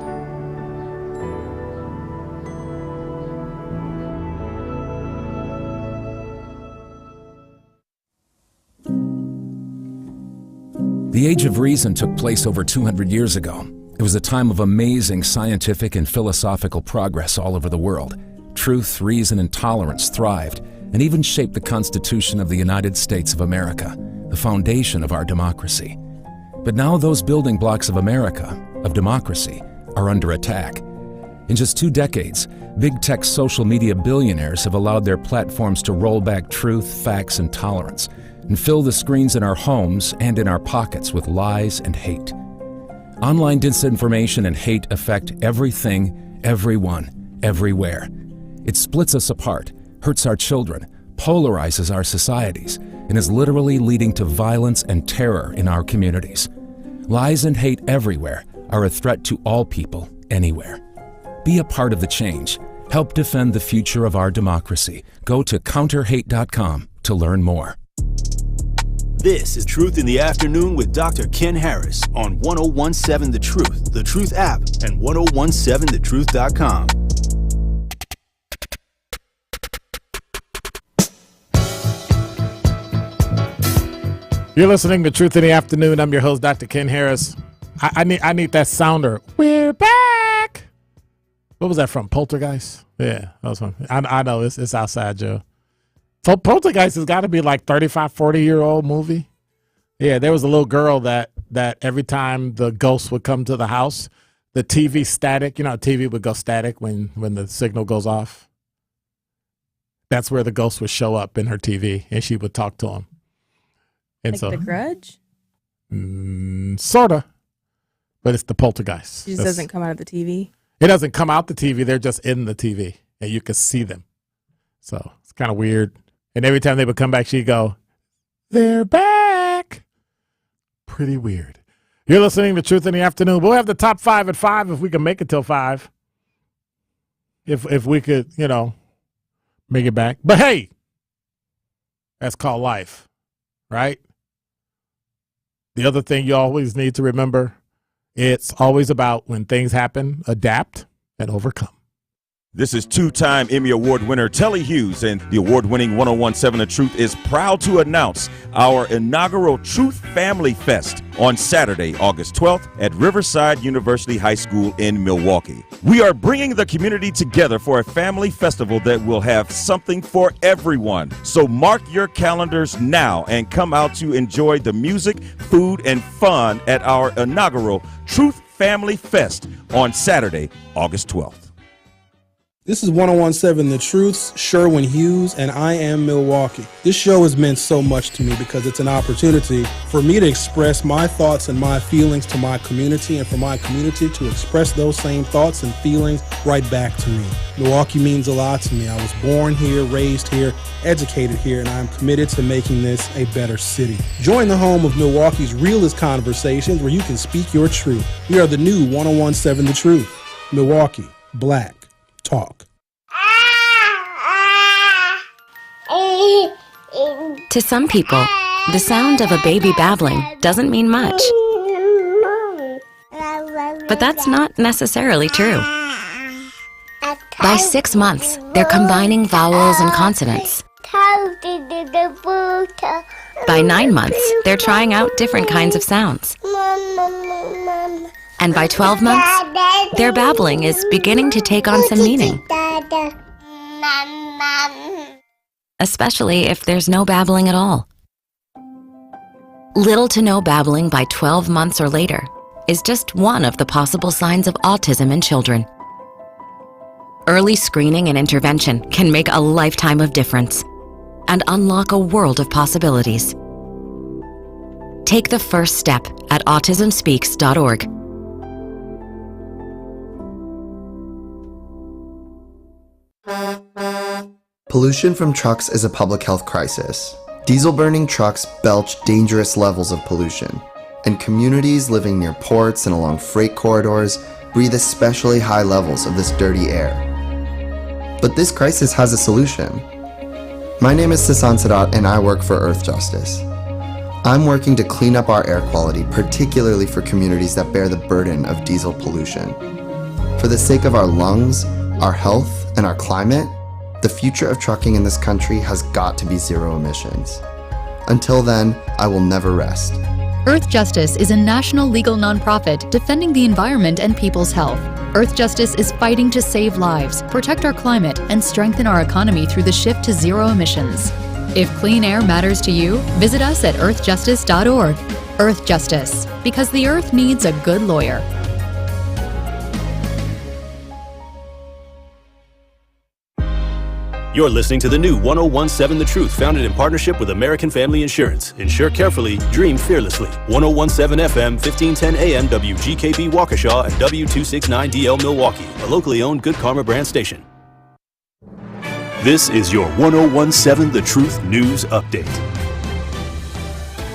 The Age of Reason took place over 200 years ago. It was a time of amazing scientific and philosophical progress all over the world. Truth, reason, and tolerance thrived and even shaped the Constitution of the United States of America, the foundation of our democracy. But now those building blocks of America, of democracy, are under attack. In just 2 decades, big tech social media billionaires have allowed their platforms to roll back truth, facts, and tolerance, and fill the screens in our homes and in our pockets with lies and hate. Online disinformation and hate affect everything, everyone, everywhere. It splits us apart, hurts our children, polarizes our societies, and is literally leading to violence and terror in our communities. Lies and hate everywhere are a threat to all people, anywhere. Be a part of the change. Help defend the future of our democracy. Go to counterhate.com to learn more. This is Truth in the Afternoon with Dr. Ken Harris on 1017 The Truth, The Truth app, and 1017thetruth.com. You're listening to Truth in the Afternoon. I'm your host, Dr. Ken Harris. I need that sounder. We're back. What was that from? Poltergeist? Yeah, that was from. I know it's outside, Joe. So Poltergeist has got to be like 35, 40-year-old movie. Yeah, there was a little girl that every time the ghost would come to the house, the TV static, TV would go static when the signal goes off. That's where the ghost would show up in her TV, and she would talk to him. And like The Grudge? Sort of. But it's the Poltergeist. It just doesn't come out of the TV? It doesn't come out the TV. They're just in the TV, and you can see them. So it's kind of weird. And every time they would come back, she'd go, "They're back." Pretty weird. You're listening to Truth in the Afternoon. We'll have the top 5 at 5 if we can make it till 5. If we could, make it back. But hey, that's called life, right? The other thing you always need to remember, it's always about when things happen, adapt and overcome. This is two-time Emmy Award winner Telly Hughes, and the award-winning 1017 The Truth is proud to announce our inaugural Truth Family Fest on Saturday, August 12th at Riverside University High School in Milwaukee. We are bringing the community together for a family festival that will have something for everyone. So mark your calendars now and come out to enjoy the music, food, and fun at our inaugural Truth Family Fest on Saturday, August 12th. This is 1017 The Truth's Sherwin Hughes, and I am Milwaukee. This show has meant so much to me because it's an opportunity for me to express my thoughts and my feelings to my community, and for my community to express those same thoughts and feelings right back to me. Milwaukee means a lot to me. I was born here, raised here, educated here, and I'm committed to making this a better city. Join the home of Milwaukee's realest conversations where you can speak your truth. We are the new 1017 The Truth. Milwaukee, Black Talk. To some people, the sound of a baby babbling doesn't mean much. But that's not necessarily true. By 6 months, they're combining vowels and consonants. By 9 months, they're trying out different kinds of sounds. And by 12 months, their babbling is beginning to take on some meaning. Especially if there's no babbling at all. Little to no babbling by 12 months or later is just one of the possible signs of autism in children. Early screening and intervention can make a lifetime of difference and unlock a world of possibilities. Take the first step at autismspeaks.org. Pollution from trucks is a public health crisis. Diesel-burning trucks belch dangerous levels of pollution, and communities living near ports and along freight corridors breathe especially high levels of this dirty air. But this crisis has a solution. My name is Sasan Sadat, and I work for Earth Justice. I'm working to clean up our air quality, particularly for communities that bear the burden of diesel pollution. For the sake of our lungs, our health, and our climate, the future of trucking in this country has got to be zero emissions. Until then, I will never rest. Earth Justice is a national legal nonprofit defending the environment and people's health. Earth Justice is fighting to save lives, protect our climate, and strengthen our economy through the shift to zero emissions. If clean air matters to you, visit us at earthjustice.org. Earth Justice, because the earth needs a good lawyer. You're listening to the new 1017 The Truth, founded in partnership with American Family Insurance. Insure carefully, dream fearlessly. 1017 FM, 1510 AM, WGKB Waukesha, and W269DL Milwaukee, a locally owned Good Karma brand station. This is your 1017 The Truth News Update.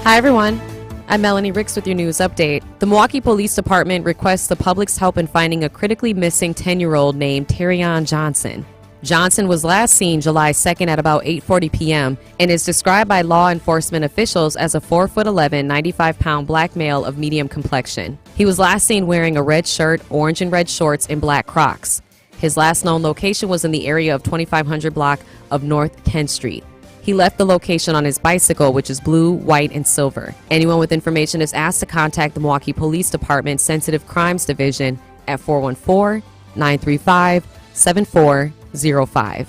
Hi, everyone. I'm Melanie Ricks with your news update. The Milwaukee Police Department requests the public's help in finding a critically missing 10-year-old named Terrion Johnson. Johnson was last seen July 2nd at about 8:40 p.m. and is described by law enforcement officials as a 4'11", 95-pound black male of medium complexion. He was last seen wearing a red shirt, orange and red shorts, and black Crocs. His last known location was in the area of 2500 block of North 10th Street. He left the location on his bicycle, which is blue, white, and silver. Anyone with information is asked to contact the Milwaukee Police Department Sensitive Crimes Division at 414-935-7405.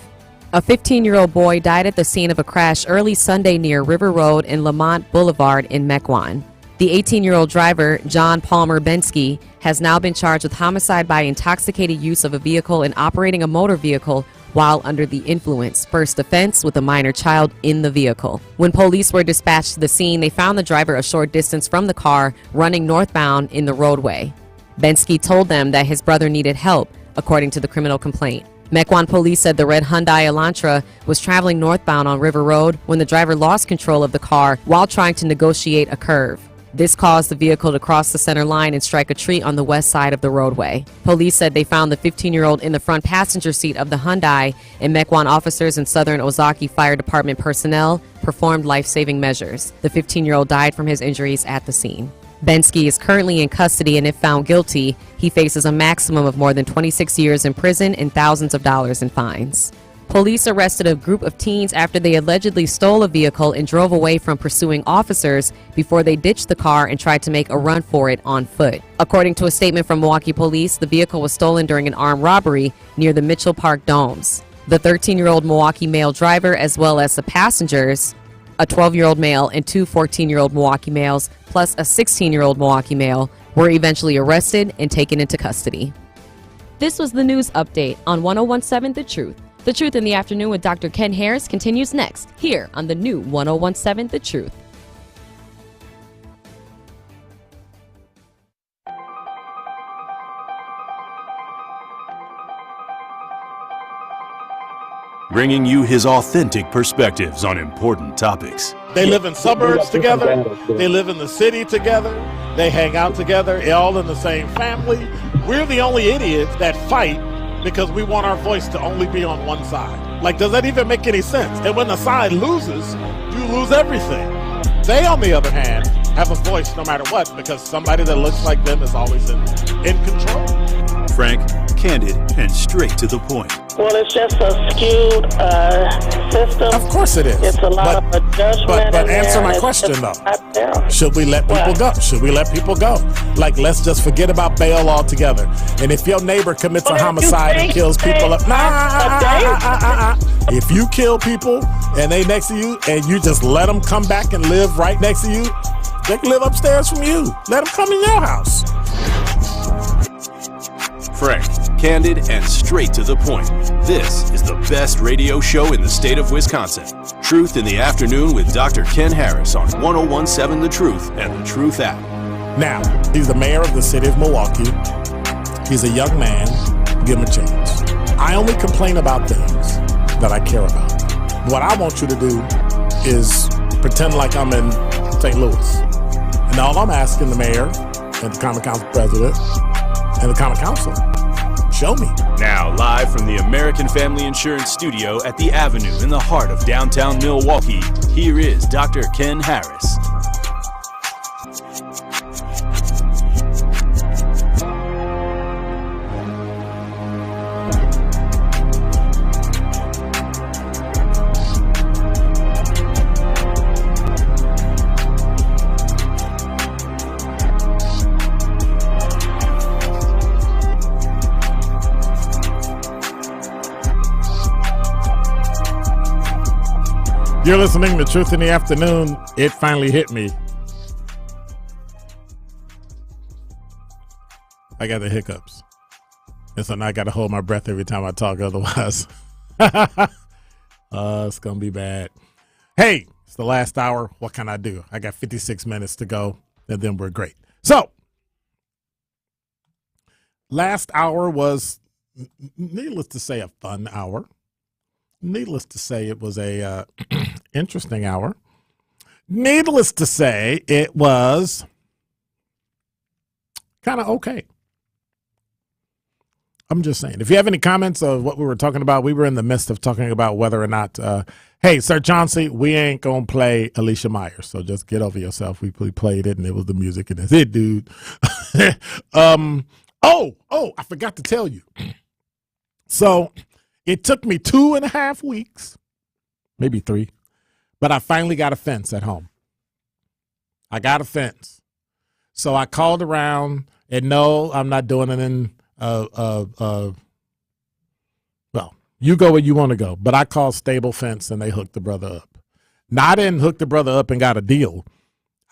A 15-year-old boy died at the scene of a crash early Sunday near River Road and Lamont Boulevard in Mequon. The 18-year-old driver, John Palmer Bensky, has now been charged with homicide by intoxicated use of a vehicle and operating a motor vehicle while under the influence. First offense with a minor child in the vehicle. When police were dispatched to the scene, they found the driver a short distance from the car running northbound in the roadway. Bensky told them that his brother needed help, according to the criminal complaint. Mequon police said the red Hyundai Elantra was traveling northbound on River Road when the driver lost control of the car while trying to negotiate a curve. This caused the vehicle to cross the center line and strike a tree on the west side of the roadway. Police said they found the 15-year-old in the front passenger seat of the Hyundai, and Mequon officers and Southern Ozaki Fire Department personnel performed life-saving measures. The 15-year-old died from his injuries at the scene. Bensky is currently in custody, and if found guilty, he faces a maximum of more than 26 years in prison and thousands of dollars in fines. Police arrested a group of teens after they allegedly stole a vehicle and drove away from pursuing officers before they ditched the car and tried to make a run for it on foot. According to a statement from Milwaukee police, the vehicle was stolen during an armed robbery near the Mitchell Park Domes. The 13-year-old Milwaukee male driver, as well as the passengers, a 12-year-old male and two 14-year-old Milwaukee males, plus a 16-year-old Milwaukee male, were eventually arrested and taken into custody. This was the news update on 1017 The Truth. The Truth in the Afternoon with Dr. Ken Harris continues next, here on the new 1017 The Truth. Bringing you his authentic perspectives on important topics. They live in suburbs together. They live in the city together. They hang out together, all in the same family. We're the only idiots that fight because we want our voice to only be on one side. Like, does that even make any sense? And when the side loses, you lose everything. They, on the other hand, have a voice no matter what, because somebody that looks like them is always in control. Frank, candid, and straight to the point. Well, it's just a skewed system. Of course it is. It's a lot of judgment. But answer my question, though. Should we let people go? Should we let people go? Like, let's just forget about bail altogether. And if your neighbor commits a homicide and kills people, if you kill people and they next to you and you just let them come back and live right next to you, they can live upstairs from you. Let them come in your house. Frank, candid, and straight to the point. This is the best radio show in the state of Wisconsin. Truth in the Afternoon with Dr. Ken Harris on 1017 The Truth and The Truth app. Now, he's the mayor of the city of Milwaukee. He's a young man. Give him a chance. I only complain about things that I care about. What I want you to do is pretend like I'm in St. Louis. And all I'm asking the mayor and the Common Council president and the Common Council, show me. Now, live from the American Family Insurance Studio at the Avenue in the heart of downtown Milwaukee, here is Dr. Ken Harris. You're listening to Truth in the Afternoon. It finally hit me. I got the hiccups. And so now I got to hold my breath every time I talk, otherwise it's going to be bad. Hey, it's the last hour. What can I do? I got 56 minutes to go, and then we're great. So, last hour was, needless to say, a fun hour. Needless to say, it was a interesting hour. Needless to say, it was kind of okay. I'm just saying. If you have any comments of what we were talking about, we were in the midst of talking about whether or not, hey, Sir Chauncey, we ain't going to play Alicia Myers. So just get over yourself. We played it, and it was the music, and that's it, dude. I forgot to tell you. So it took me 2.5 weeks, maybe 3, but I finally got a fence at home. I got a fence. So I called around, and no, I'm not doing it in well, you go where you want to go, but I called Stable Fence and they hooked the brother up. Now, I didn't hook the brother up and got a deal.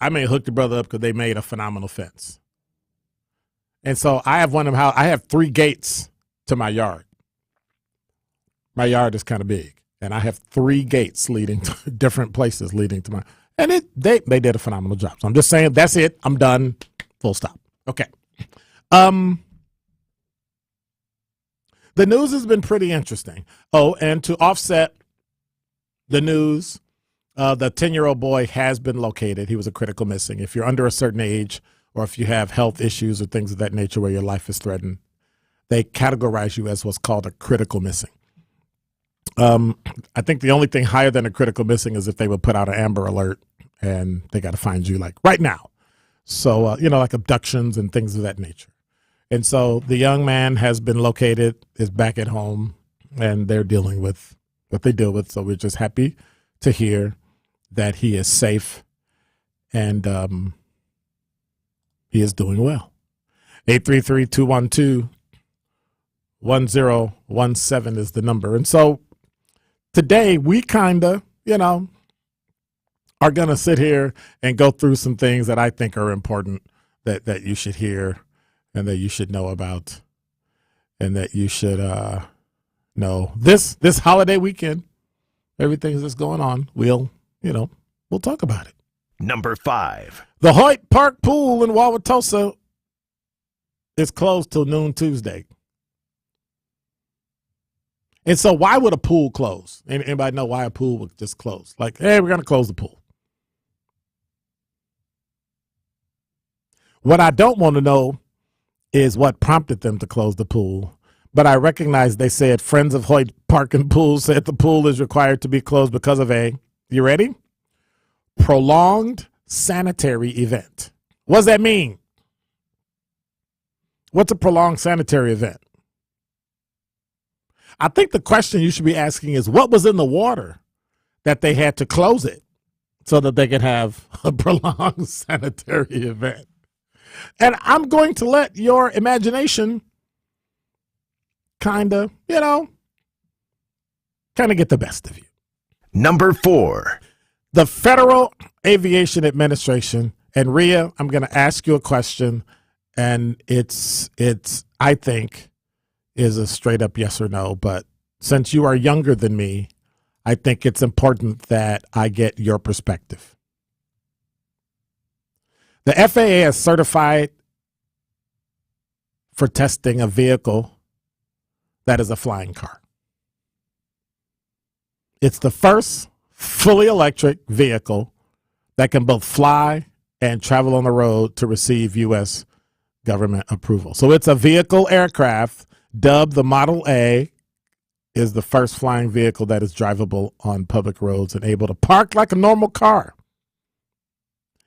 I may hook the brother up because they made a phenomenal fence. And so I have I have 3 gates to my yard. My yard is kind of big, and I have 3 gates leading to different places leading to and they did a phenomenal job. So I'm just saying, that's it. I'm done. Full stop. Okay. The news has been pretty interesting. Oh, and to offset the news, the 10-year-old boy has been located. He was a critical missing. If you're under a certain age, or if you have health issues or things of that nature where your life is threatened, they categorize you as what's called a critical missing. I think the only thing higher than a critical missing is if they would put out an Amber Alert and they got to find you like right now. So, like abductions and things of that nature. And so the young man has been located, is back at home, and they're dealing with what they deal with. So we're just happy to hear that he is safe and he is doing well. 833-212-1017 is the number. And so today we kind of, are going to sit here and go through some things that I think are important that you should hear and that you should know about and that you should know. This holiday weekend, everything that's going on, we'll talk about it. Number 5. The Hoyt Park Pool in Wauwatosa is closed till noon Tuesday. And so why would a pool close? Anybody know why a pool would just close? Like, hey, we're going to close the pool. What I don't want to know is what prompted them to close the pool. But I recognize they said Friends of Hoyt Park and Pool said the pool is required to be closed because of you ready? Prolonged sanitary event. What does that mean? What's a prolonged sanitary event? I think the question you should be asking is what was in the water that they had to close it so that they could have a prolonged sanitary event. And I'm going to let your imagination kind of get the best of you. Number 4. The Federal Aviation Administration, and Rhea, I'm going to ask you a question, and it's I think is a straight up yes or no, but since you are younger than me, I think it's important that I get your perspective. The FAA is certified for testing a vehicle that is a flying car. It's the first fully electric vehicle that can both fly and travel on the road to receive U.S. government approval. So it's a vehicle aircraft dubbed the Model A, is the first flying vehicle that is drivable on public roads and able to park like a normal car.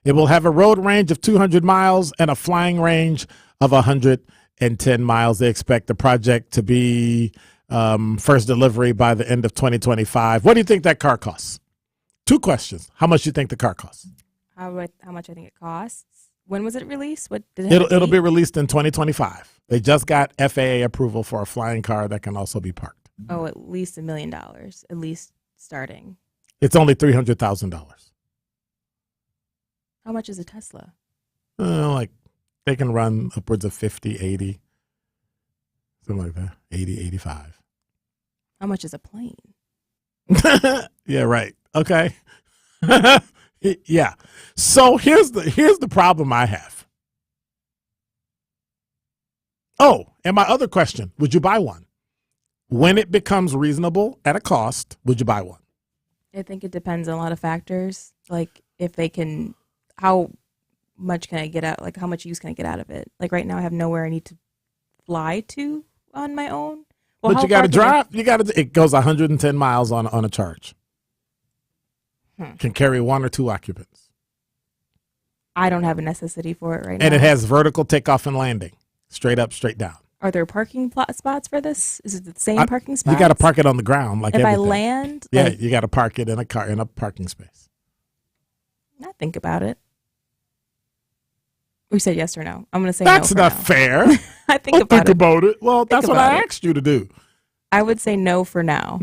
It will have a road range of 200 miles and a flying range of 110 miles. They expect the project to be first delivery by the end of 2025. What do you think that car costs? 2 questions. How much do you think the car costs? How much I think it costs? When was it released? What did it It'll be released in 2025. They just got FAA approval for a flying car that can also be parked. Oh, at least $1 million, at least starting. It's only $300,000. How much is a Tesla? Like they can run upwards of 50, 80, something like that, 80, 85. How much is a plane? Yeah, right. Okay. Yeah. So here's the problem I have. Oh, and my other question, would you buy one? When it becomes reasonable at a cost, would you buy one? I think it depends on a lot of factors. Like if they can, how much can I get out? Like how much use can I get out of it? Like right now I have nowhere I need to fly to on my own. Well, but you got to drive. It goes 110 miles on a charge. Can carry 1 or 2 occupants. I don't have a necessity for it right now. And it has vertical takeoff and landing, straight up, straight down. Are there parking spots for this? Is it the same parking spots? You got to park it on the ground, like if everything. I land. Yeah, you got to park it in a parking space. I think about it. We said yes or no. I'm going to say that's no. That's not fair. I think about it. Well, that's what I asked you to do. I would say no for now.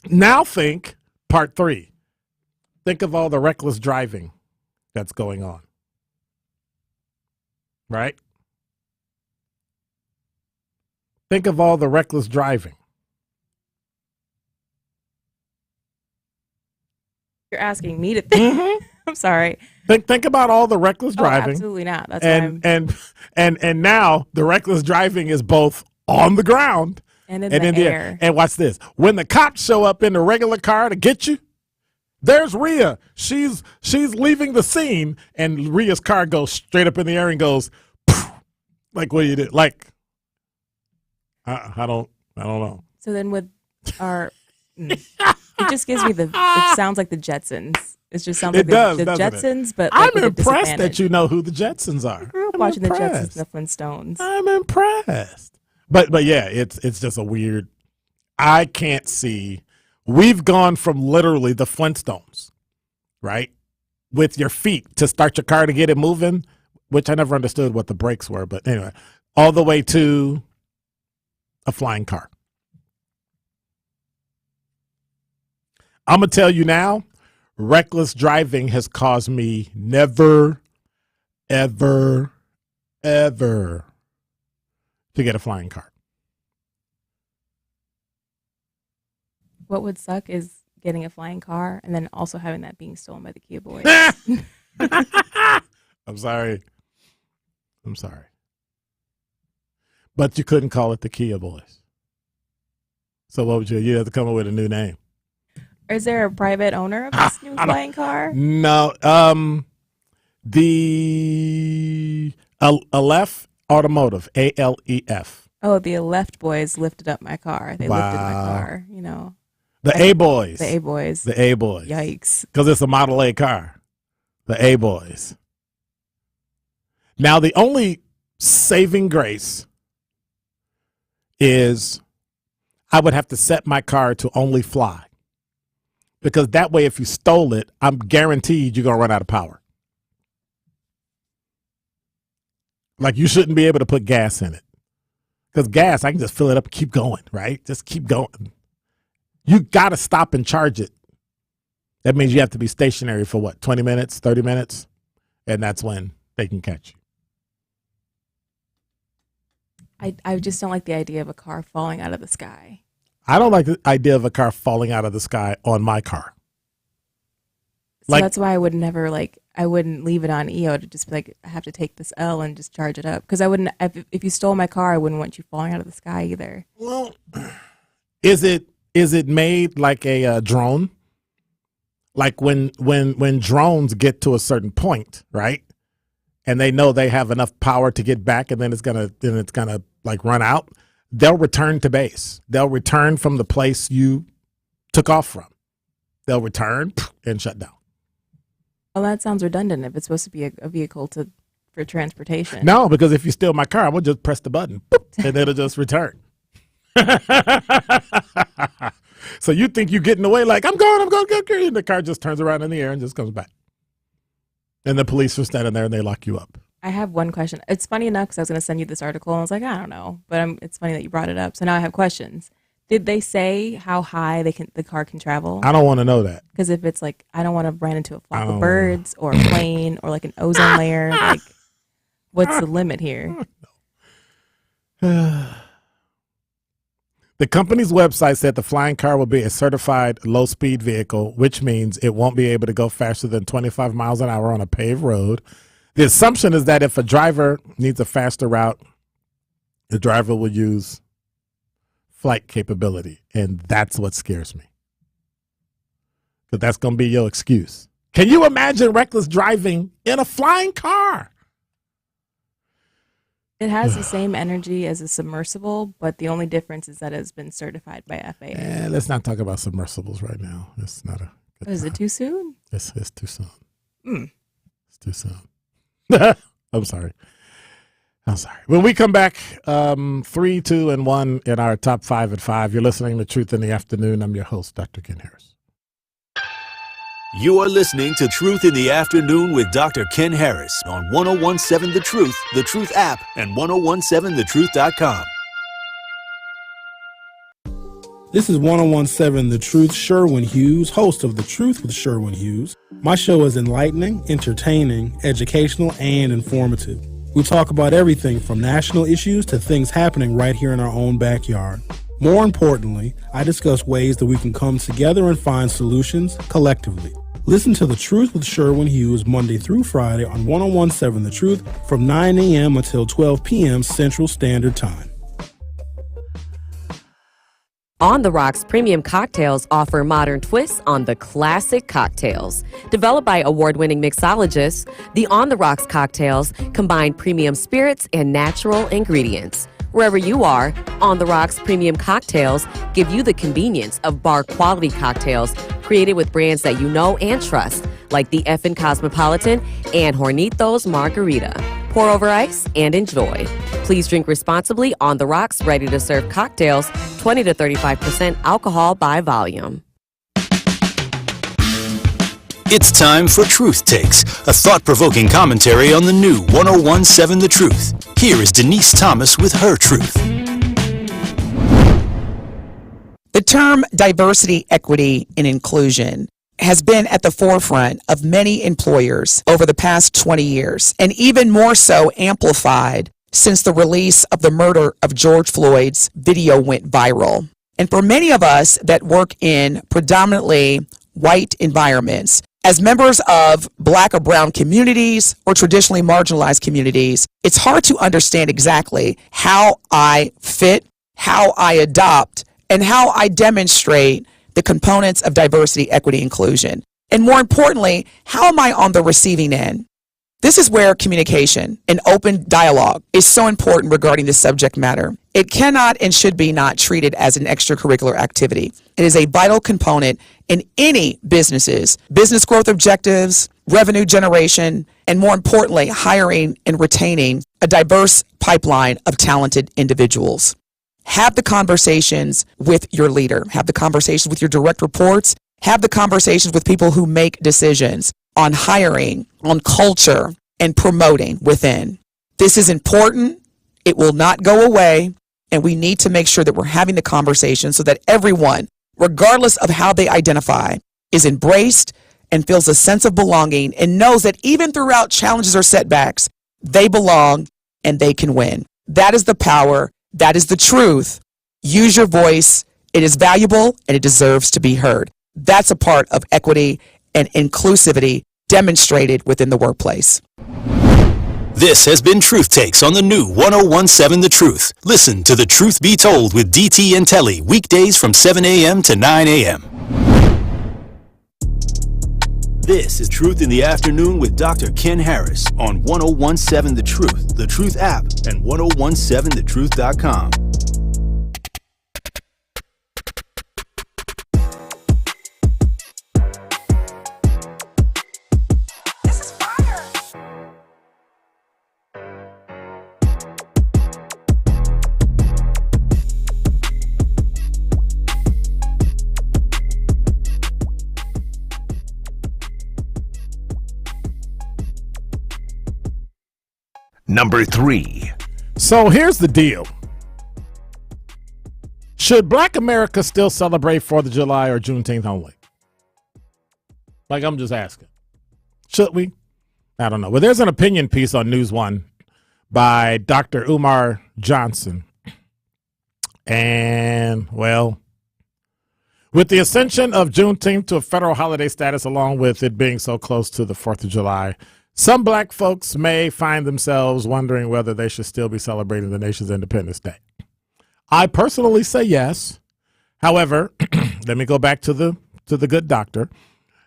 Now think part 3. Think of all the reckless driving that's going on. Right? Think of all the reckless driving. You're asking me to think. Mm-hmm. I'm sorry. Think about all the reckless driving. Absolutely not. That's and now the reckless driving is both on the ground and in the air. And watch this. When the cops show up in the regular car to get you, there's Rhea. She's leaving the scene, and Rhea's car goes straight up in the air and goes, like what you did. Like, I don't know. So then with our, it just gives me it sounds like the Jetsons. It just sounds like the Jetsons, but like I'm impressed that you know who the Jetsons are. I grew up watching the Jetsons and the Flintstones. I'm impressed. But yeah, it's just a weird. I can't see. We've gone from literally the Flintstones, right, with your feet to start your car to get it moving, which I never understood what the brakes were. But anyway, all the way to a flying car. I'm gonna tell you now. Reckless driving has caused me never, ever, ever to get a flying car. What would suck is getting a flying car and then also having that being stolen by the Kia Boys. I'm sorry. But you couldn't call it the Kia Boys. So what would you have to come up with a new name? Is there a private owner of this new flying car? No. The Aleph Automotive, ALEF. Oh, the Aleph boys lifted up my car. They lifted my car, you know. The A-Boys. The A-Boys. The A-Boys. Yikes. Because it's a Model A car. The A-Boys. Now, the only saving grace is I would have to set my car to only fly. Because that way, if you stole it, I'm guaranteed you're going to run out of power. Like, you shouldn't be able to put gas in it. Because gas, I can just fill it up and keep going, right? Just keep going. You got to stop and charge it. That means you have to be stationary for what, 20 minutes, 30 minutes? And that's when they can catch you. I just don't like the idea of a car falling out of the sky. I don't like the idea of a car falling out of the sky on my car. So that's why I would never I wouldn't leave it on EO to just be like, I have to take this L and just charge it up. Because I wouldn't, if you stole my car, I wouldn't want you falling out of the sky either. Well, is it made like a drone? Like when drones get to a certain point, right? And they know they have enough power to get back, and then it's gonna like run out. They'll return to base. They'll return from the place you took off from. They'll return and shut down. Well, that sounds redundant if it's supposed to be a vehicle for transportation. No, because if you steal my car, I'm going to just press the button and it'll just return. So you think you're getting away like, I'm going, and the car just turns around in the air and just comes back. And the police are standing there and they lock you up. I have one question. It's funny enough because I was going to send you this article and I was like, I don't know. But it's funny that you brought it up. So now I have questions. Did they say how high the car can travel? I don't want to know that. Because if it's like, I don't want to run into a flock of birds or a plane or like an ozone layer, like what's the limit here? The company's website said the flying car will be a certified low-speed vehicle, which means it won't be able to go faster than 25 miles an hour on a paved road. The assumption is that if a driver needs a faster route, the driver will use flight capability, and that's what scares me. Because that's going to be your excuse. Can you imagine reckless driving in a flying car? It has the same energy as a submersible, but the only difference is that it's been certified by FAA. Let's not talk about submersibles right now. It's not a good Is it too soon? It's too soon. It's too soon. I'm sorry. When we come back, 3, 2, and 1 in our top 5 at 5, you're listening to Truth in the Afternoon. I'm your host, Dr. Ken Harris. You are listening to Truth in the Afternoon with Dr. Ken Harris on 1017 The Truth app, and 1017thetruth.com. This is 1017 The Truth, Sherwin Hughes, host of The Truth with Sherwin Hughes. My show is enlightening, entertaining, educational, and informative. We talk about everything from national issues to things happening right here in our own backyard. More importantly, I discuss ways that we can come together and find solutions collectively. Listen to The Truth with Sherwin Hughes Monday through Friday on 1017 The Truth from 9 a.m. until 12 p.m. Central Standard Time. On the Rocks Premium Cocktails offer modern twists on the classic cocktails. Developed by award-winning mixologists, the On the Rocks cocktails combine premium spirits and natural ingredients. Wherever you are, On the Rocks Premium Cocktails give you the convenience of bar-quality cocktails created with brands that you know and trust, like the Effin' Cosmopolitan and Hornitos Margarita. Pour over ice and enjoy. Please drink responsibly. On the Rocks ready-to-serve cocktails, 20 to 35% alcohol by volume. It's time for Truth Takes, a thought-provoking commentary on the new 1017 The Truth. Here is Denise Thomas with her truth. The term diversity, equity, and inclusion has been at the forefront of many employers over the past 20 years, and even more so amplified since the release of the murder of George Floyd's video went viral. And for many of us that work in predominantly white environments, as members of Black or brown communities or traditionally marginalized communities, it's hard to understand exactly how I fit, how I adopt, and how I demonstrate the components of diversity, equity, inclusion. And more importantly, how am I on the receiving end? This is where communication and open dialogue is so important regarding the subject matter. It cannot and should be not treated as an extracurricular activity. It is a vital component in any business's business growth objectives, revenue generation, and more importantly, hiring and retaining a diverse pipeline of talented individuals. Have the conversations with your leader. Have the conversations with your direct reports. Have the conversations with people who make decisions on hiring, on culture, and promoting within. This is important. It will not go away. And we need to make sure that we're having the conversation so that everyone, regardless of how they identify, is embraced and feels a sense of belonging and knows that even throughout challenges or setbacks, they belong and they can win. That is the power. That is the truth. Use your voice. It is valuable and it deserves to be heard. That's a part of equity and inclusivity demonstrated within the workplace. This has been Truth Takes on the new 1017 The Truth. Listen to The Truth Be Told with DT and Telly weekdays from 7 a.m. to 9 a.m. This is Truth in the Afternoon with Dr. Ken Harris on 1017 The Truth, The Truth app, and 1017thetruth.com. Number 3. So here's the deal. Should Black America still celebrate 4th of July or Juneteenth only? Like, I'm just asking. Should we? I don't know. Well, there's an opinion piece on News One by Dr. Umar Johnson. And, well, with the ascension of Juneteenth to a federal holiday status, along with it being so close to the 4th of July, some black folks may find themselves wondering whether they should still be celebrating the nation's Independence Day. I personally say yes. However, let me go back to the good doctor.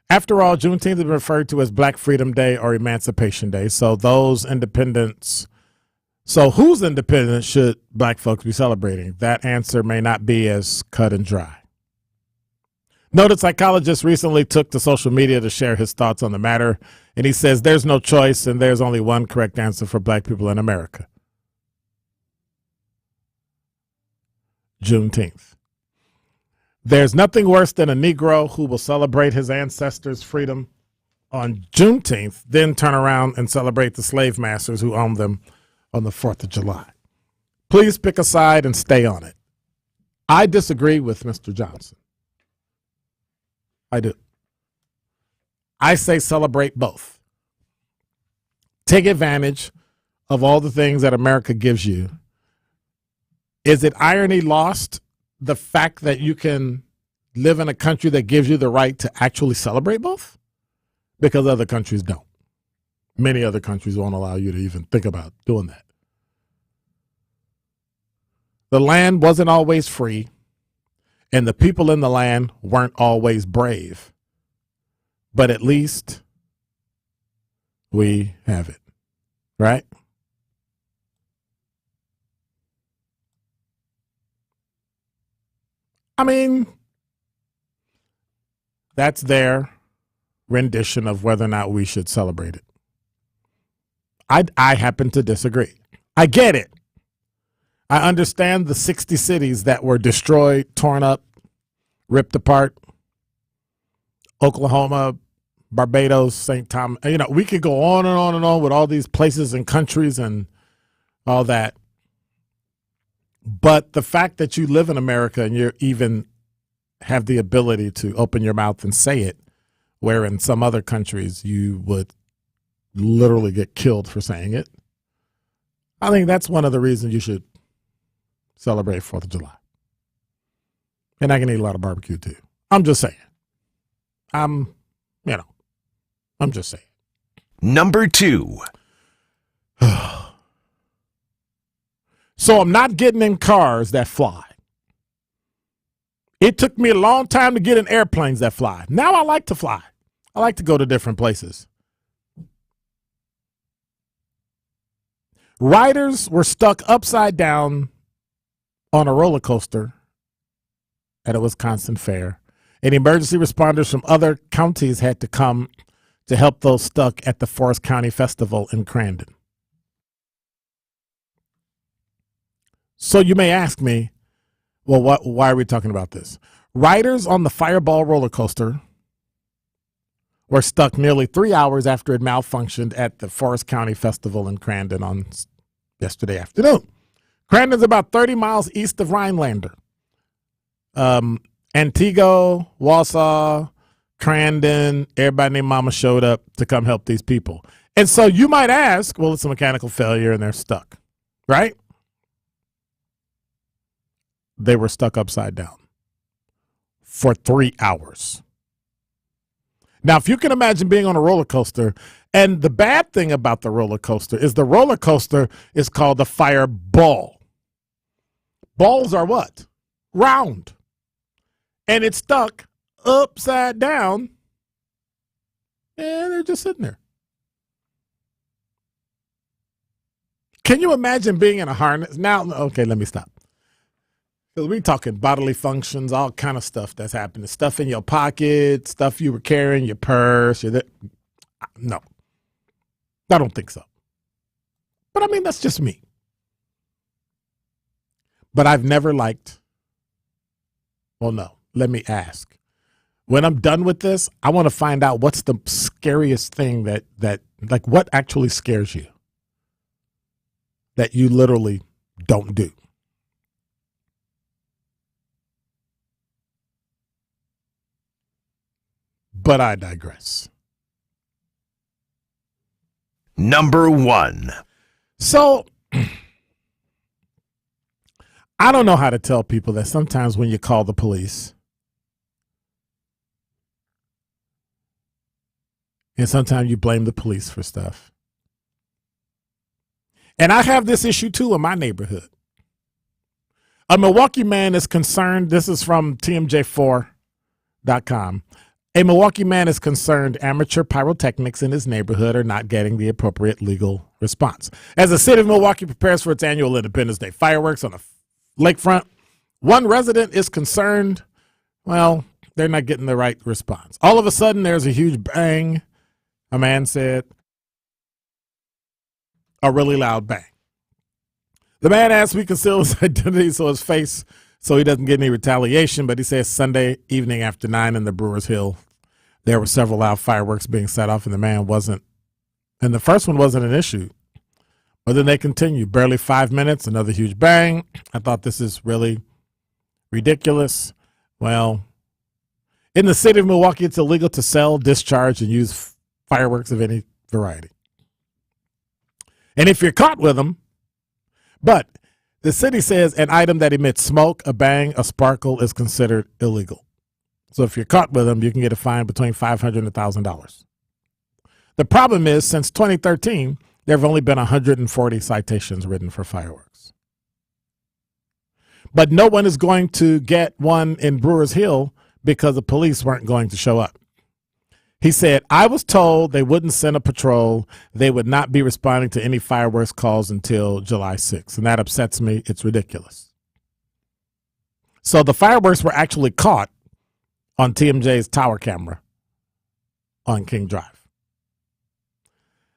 After all, Juneteenth is referred to as Black Freedom Day or Emancipation Day. So those independence So whose independence should black folks be celebrating? That answer may not be as cut and dry. Noted psychologist recently took to social media to share his thoughts on the matter, and he says there's no choice and there's only one correct answer for black people in America. Juneteenth. There's nothing worse than a Negro who will celebrate his ancestors' freedom on Juneteenth, then turn around and celebrate the slave masters who owned them on the 4th of July. Please pick a side and stay on it. I disagree with Mr. Johnson. I do. I say celebrate both. Take advantage of all the things that America gives you. Is it irony lost, the fact that you can live in a country that gives you the right to actually celebrate both? Because other countries don't. Many other countries won't allow you to even think about doing that. The land wasn't always free, and the people in the land weren't always brave. But at least we have it, right? I mean, that's their rendition of whether or not we should celebrate it. I happen to disagree. I get it. I understand the 60 cities that were destroyed, torn up, ripped apart. Oklahoma, Barbados, St. Thomas. You know, we could go on and on and on with all these places and countries and all that. But the fact that you live in America and you even have the ability to open your mouth and say it, where in some other countries you would literally get killed for saying it, I think that's one of the reasons you should celebrate 4th of July. And I can eat a lot of barbecue too. I'm just saying. I'm just saying. Number 2. So I'm not getting in cars that fly. It took me a long time to get in airplanes that fly. Now I like to fly. I like to go to different places. Riders were stuck upside down on a roller coaster at a Wisconsin fair, and emergency responders from other counties had to come to help those stuck at the Forest County Festival in Crandon. So you may ask me, well, why are we talking about this? Riders on the Fireball roller coaster were stuck nearly 3 hours after it malfunctioned at the Forest County Festival in Crandon on yesterday afternoon. Crandon's about 30 miles east of Rhinelander. Antigo, Wausau, Crandon, everybody named Mama showed up to come help these people. And so you might ask, well, it's a mechanical failure and they're stuck, right? They were stuck upside down for 3 hours. Now, if you can imagine being on a roller coaster, and the bad thing about the roller coaster is the roller coaster is called the Fireball. Balls are what? Round. And it's stuck upside down, and they're just sitting there. Can you imagine being in a harness? Now, okay, let me stop. Because we're talking bodily functions, all kind of stuff that's happening. Stuff in your pocket, stuff you were carrying, your purse. No, I don't think so. But I mean, that's just me. But I've never liked, well, no, let me ask. When I'm done with this, I want to find out what's the scariest thing that like what actually scares you that you literally don't do. But I digress. Number 1. So, I don't know how to tell people that sometimes when you call the police, and sometimes you blame the police for stuff. And I have this issue too in my neighborhood. A Milwaukee man is concerned, this is from TMJ4.com. A Milwaukee man is concerned amateur pyrotechnics in his neighborhood are not getting the appropriate legal response. As the city of Milwaukee prepares for its annual Independence Day fireworks on the lakefront, one resident is concerned, well, they're not getting the right response. All of a sudden, there's a huge bang, a man said, a really loud bang. The man asked me to conceal his identity so he doesn't get any retaliation, but he says Sunday evening after 9 in the Brewers Hill, there were several loud fireworks being set off, and the first one wasn't an issue. But then they continued, barely 5 minutes, another huge bang. I thought this is really ridiculous. Well, in the city of Milwaukee, it's illegal to sell, discharge, and use fireworks of any variety. And if you're caught with them, but the city says an item that emits smoke, a bang, a sparkle is considered illegal. So if you're caught with them, you can get a fine between $500 and $1,000. The problem is, since 2013, there have only been 140 citations written for fireworks. But no one is going to get one in Brewers Hill because the police weren't going to show up. He said, I was told they wouldn't send a patrol. They would not be responding to any fireworks calls until July 6th. And that upsets me. It's ridiculous. So the fireworks were actually caught on TMJ's tower camera on King Drive.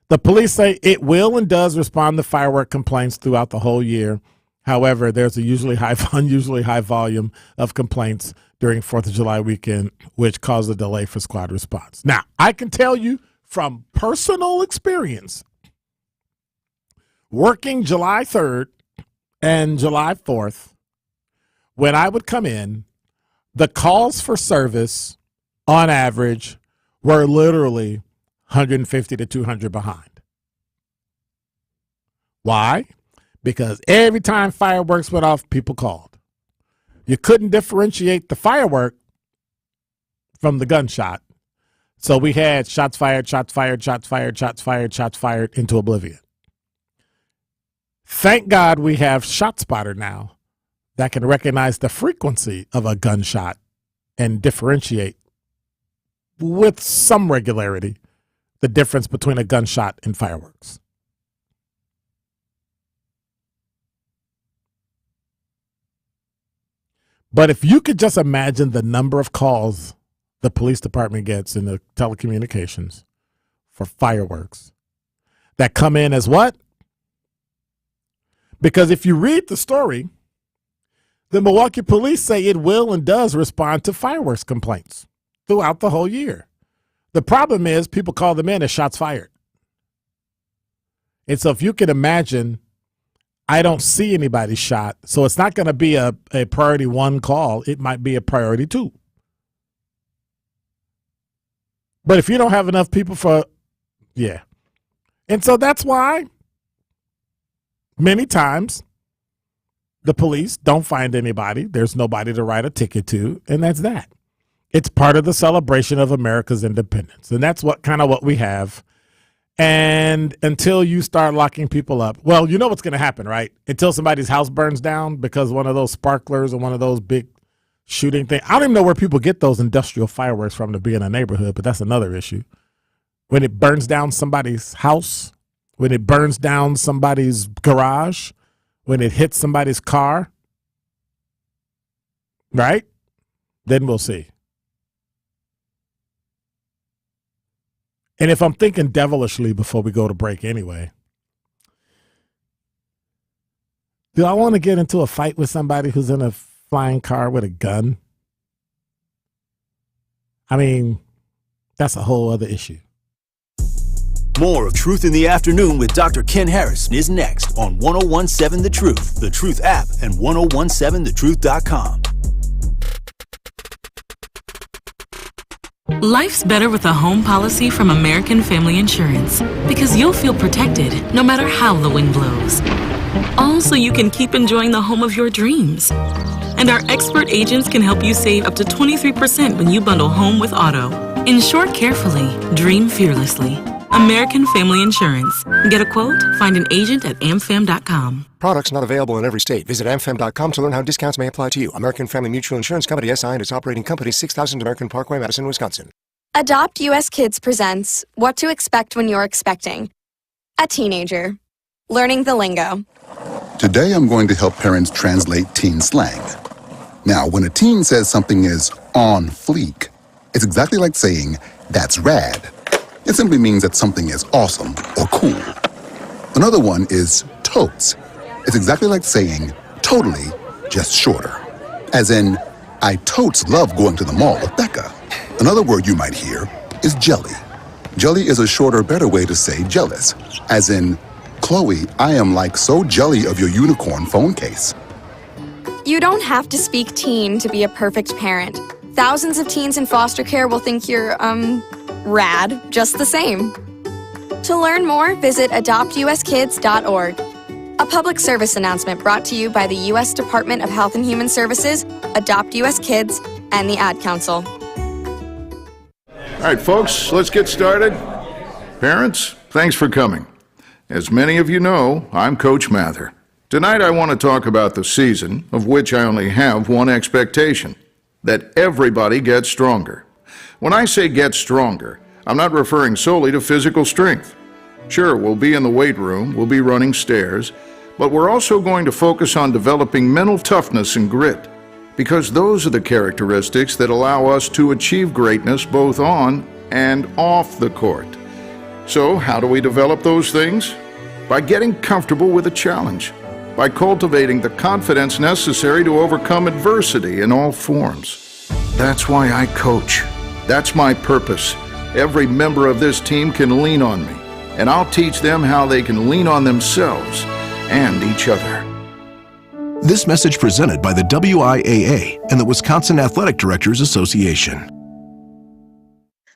The police say it will and does respond to firework complaints throughout the whole year. However, there's a unusually high volume of complaints during 4th of July weekend, which caused a delay for squad response. Now, I can tell you from personal experience, working July 3rd and July 4th, when I would come in, the calls for service on average were literally 150 to 200 behind. Why? Because every time fireworks went off, people called. You couldn't differentiate the firework from the gunshot. So we had shots fired, shots fired, shots fired, shots fired, shots fired into oblivion. Thank God we have ShotSpotter now that can recognize the frequency of a gunshot and differentiate with some regularity the difference between a gunshot and fireworks. But if you could just imagine the number of calls the police department gets in the telecommunications for fireworks that come in as what? Because if you read the story, the Milwaukee police say it will and does respond to fireworks complaints throughout the whole year. The problem is people call them in as shots fired. And so if you can imagine, I don't see anybody shot, so it's not going to be a priority 1 call. It might be a priority 2. But if you don't have enough people yeah. And so that's why many times the police don't find anybody. There's nobody to write a ticket to, and that's that. It's part of the celebration of America's independence, and that's what we have. And until you start locking people up, well, you know what's going to happen, right? Until somebody's house burns down because one of those sparklers or one of those big shooting things. I don't even know where people get those industrial fireworks from to be in a neighborhood, but that's another issue. When it burns down somebody's house, when it burns down somebody's garage, when it hits somebody's car, right? Then we'll see. And if I'm thinking devilishly before we go to break anyway, do I want to get into a fight with somebody who's in a flying car with a gun? I mean, that's a whole other issue. More of Truth in the Afternoon with Dr. Ken Harris is next on 1017 The Truth, The Truth app, and 1017thetruth.com. Life's better with a home policy from American Family Insurance because you'll feel protected no matter how the wind blows. All so you can keep enjoying the home of your dreams. And our expert agents can help you save up to 23% when you bundle home with auto. Insure carefully, dream fearlessly. American Family Insurance. Get a quote? Find an agent at amfam.com. Products not available in every state. Visit amfam.com to learn how discounts may apply to you. American Family Mutual Insurance Company, SI, and its operating company, 6000 American Parkway, Madison, Wisconsin. Adopt US Kids presents What to Expect When You're Expecting. A teenager. Learning the lingo. Today I'm going to help parents translate teen slang. Now, when a teen says something is on fleek, it's exactly like saying, that's rad. It simply means that something is awesome or cool. Another one is totes. It's exactly like saying, totally, just shorter. As in, I totes love going to the mall with Becca. Another word you might hear is jelly. Jelly is a shorter, better way to say jealous. As in, Chloe, I am like so jelly of your unicorn phone case. You don't have to speak teen to be a perfect parent. Thousands of teens in foster care will think you're, rad, just the same. To learn more, visit adoptuskids.org. A public service announcement brought to you by the U.S. Department of Health and Human Services, Adopt U.S. Kids, and the Ad Council. All right, folks, let's get started. Parents, thanks for coming. As many of you know, I'm Coach Mather. Tonight I want to talk about the season, of which I only have one expectation, that everybody gets stronger. When I say get stronger, I'm not referring solely to physical strength. Sure, we'll be in the weight room, we'll be running stairs, but we're also going to focus on developing mental toughness and grit, because those are the characteristics that allow us to achieve greatness both on and off the court. So, how do we develop those things? By getting comfortable with a challenge, by cultivating the confidence necessary to overcome adversity in all forms. That's why I coach. That's my purpose. Every member of this team can lean on me, and I'll teach them how they can lean on themselves and each other. This message presented by the WIAA and the Wisconsin Athletic Directors Association.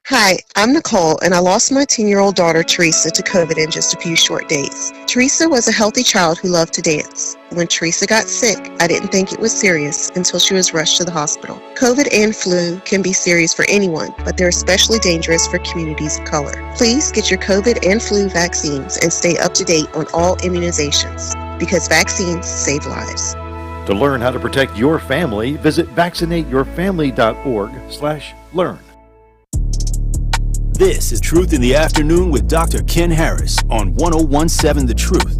Hi, I'm Nicole, and I lost my 10-year-old daughter, Teresa, to COVID in just a few short days. Teresa was a healthy child who loved to dance. When Teresa got sick, I didn't think it was serious until she was rushed to the hospital. COVID and flu can be serious for anyone, but they're especially dangerous for communities of color. Please get your COVID and flu vaccines and stay up to date on all immunizations, because vaccines save lives. To learn how to protect your family, visit vaccinateyourfamily.org/learn. This is Truth in the Afternoon with Dr. Ken Harris on 1017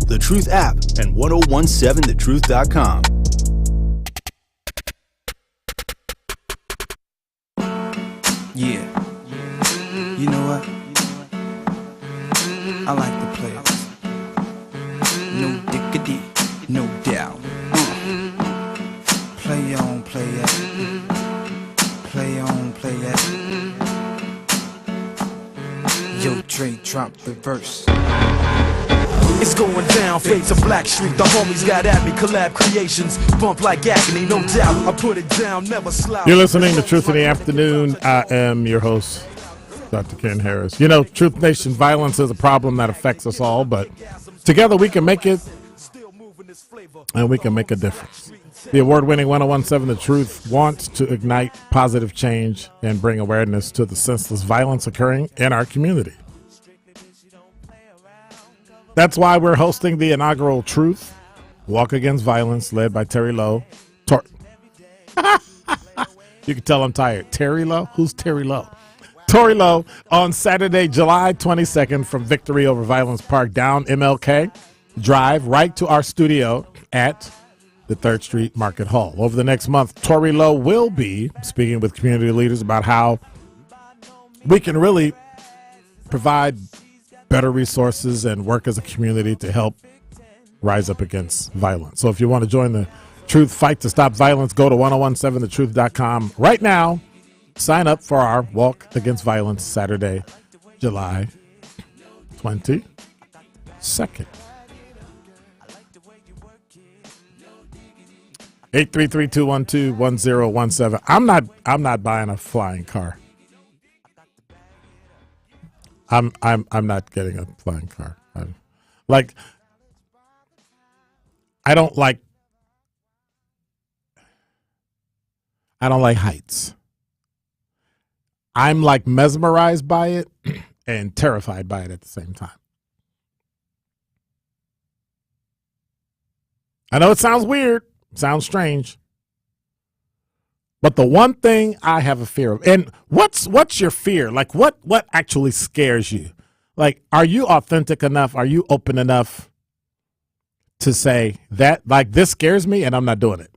The Truth app, and 1017thetruth.com. Yeah. You know what? I like the players. No dickity, no doubt. Play on, play it. Play on, play it. Yo, Dre, drop the verse. It's going down, Fates of Black Street. The homies got at me, collab creations. Bump like agony, no doubt. I put it down, never slouch. You're listening to Truth in the Afternoon. I am your host, Dr. Ken Harris. You know, Truth Nation, violence is a problem that affects us all, but together we can make it, and we can make a difference. The award-winning 1017 The Truth wants to ignite positive change and bring awareness to the senseless violence occurring in our community. That's why we're hosting the inaugural Truth Walk Against Violence, led by Terry Lowe. You can tell I'm tired. Terry Lowe? Who's Terry Lowe? Tory Lowe on Saturday, July 22nd from Victory Over Violence Park down MLK Drive right to our studio at the 3rd Street Market Hall. Over the next month, Tory Lowe will be speaking with community leaders about how we can really provide better resources and work as a community to help rise up against violence. So if you want to join the Truth Fight to Stop Violence, go to 1017thetruth.com right now. Sign up for our Walk Against Violence Saturday, July 22nd. 833-212-1017. I'm not buying a flying car. I'm not getting a flying car. I don't like heights. I'm like mesmerized by it and terrified by it at the same time. I know it sounds weird, sounds strange, But the one thing I have a fear of, and what's your fear? Like what actually scares you? Like, are you authentic enough? Are you open enough to say that, like, this scares me and I'm not doing it?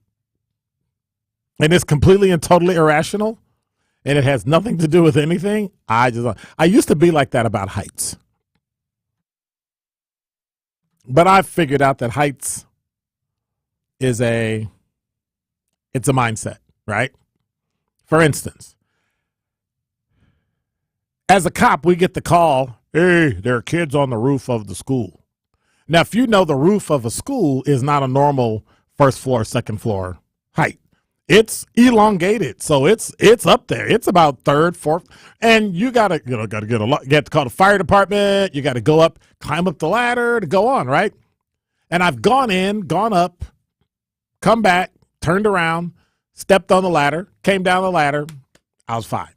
And it's completely and totally irrational and it has nothing to do with anything. I used to be like that about heights. But I've figured out that heights is it's a mindset, right? For instance, as a cop, we get the call, hey, there are kids on the roof of the school. Now, if you know, the roof of a school is not a normal first floor, second floor height. It's elongated, so it's up there. It's about third, fourth, and you gotta get you have to call the fire department. You got to go up, climb up the ladder to go on, right? And I've gone in, gone up, come back, turned around, stepped on the ladder, came down the ladder. I was fine,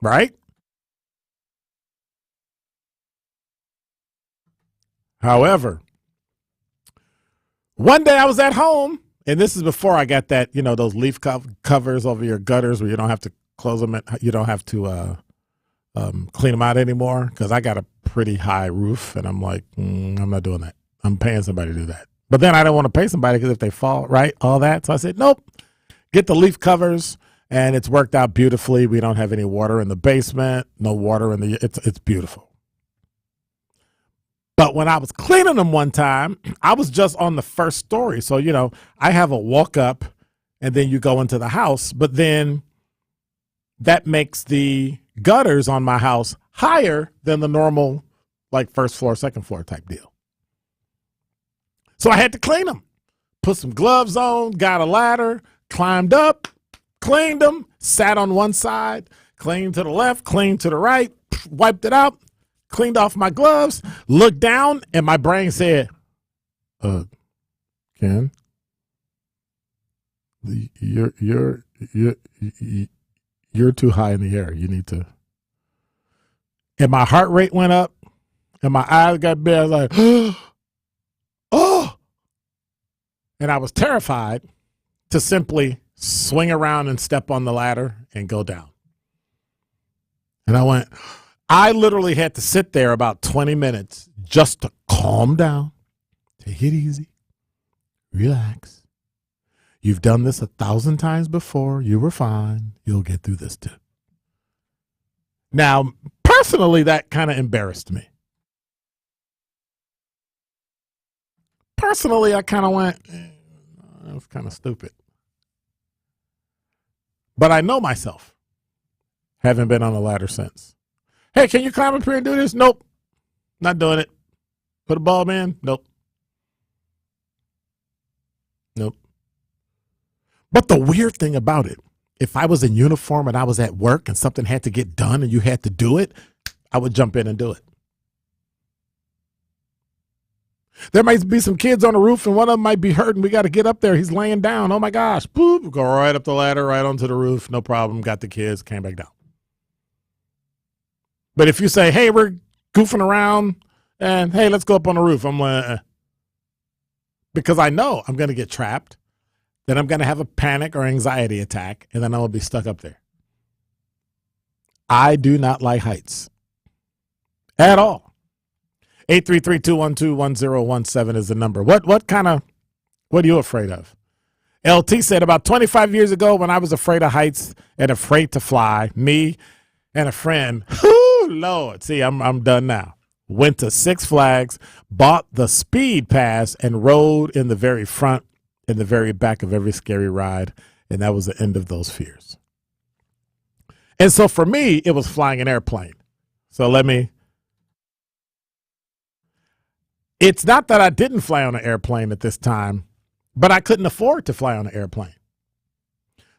right? However, one day I was at home, and this is before I got that, those leaf covers over your gutters where you don't have to close them. You don't have to clean them out anymore, because I got a pretty high roof, and I'm like, I'm not doing that. I'm paying somebody to do that. But then I don't want to pay somebody because if they fall, right, all that. So I said, nope, get the leaf covers, and it's worked out beautifully. We don't have any water in the basement, no water in it's beautiful. But when I was cleaning them one time, I was just on the first story. So, I have a walk up and then you go into the house, but then that makes the gutters on my house higher than the normal, like, first floor, second floor type deal. So I had to clean them, put some gloves on, got a ladder, climbed up, cleaned them, sat on one side, cleaned to the left, cleaned to the right, wiped it out. Cleaned off my gloves, looked down, and my brain said, Ken, you're too high in the air. You need to. And my heart rate went up, and my eyes got big. I was like, oh! And I was terrified to simply swing around and step on the ladder and go down. And I literally had to sit there about 20 minutes just to calm down, take it easy, relax. You've done this 1,000 times before. You were fine. You'll get through this too. Now, personally, that kind of embarrassed me. Personally, I kind of went, that was kind of stupid. But I know myself. Haven't been on a ladder since. Hey, can you climb up here and do this? Nope. Not doing it. Put a bulb in? Nope. Nope. But the weird thing about it, if I was in uniform and I was at work and something had to get done and you had to do it, I would jump in and do it. There might be some kids on the roof and one of them might be hurting. We got to get up there. He's laying down. Oh my gosh. Boop. Go right up the ladder, right onto the roof. No problem. Got the kids. Came back down. But if you say, hey, we're goofing around and hey, let's go up on the roof, I'm like, because I know I'm going to get trapped, then I'm going to have a panic or anxiety attack, and then I will be stuck up there. I do not like heights at all. 833-212-1017 is the number. What are you afraid of? LT said about 25 years ago when I was afraid of heights and afraid to fly, me and a friend, Lord, see, I'm done now. Went to Six Flags, bought the speed pass, and rode in the very front, in the very back of every scary ride, and that was the end of those fears. And so for me, it was flying an airplane. So it's not that I didn't fly on an airplane at this time, but I couldn't afford to fly on an airplane.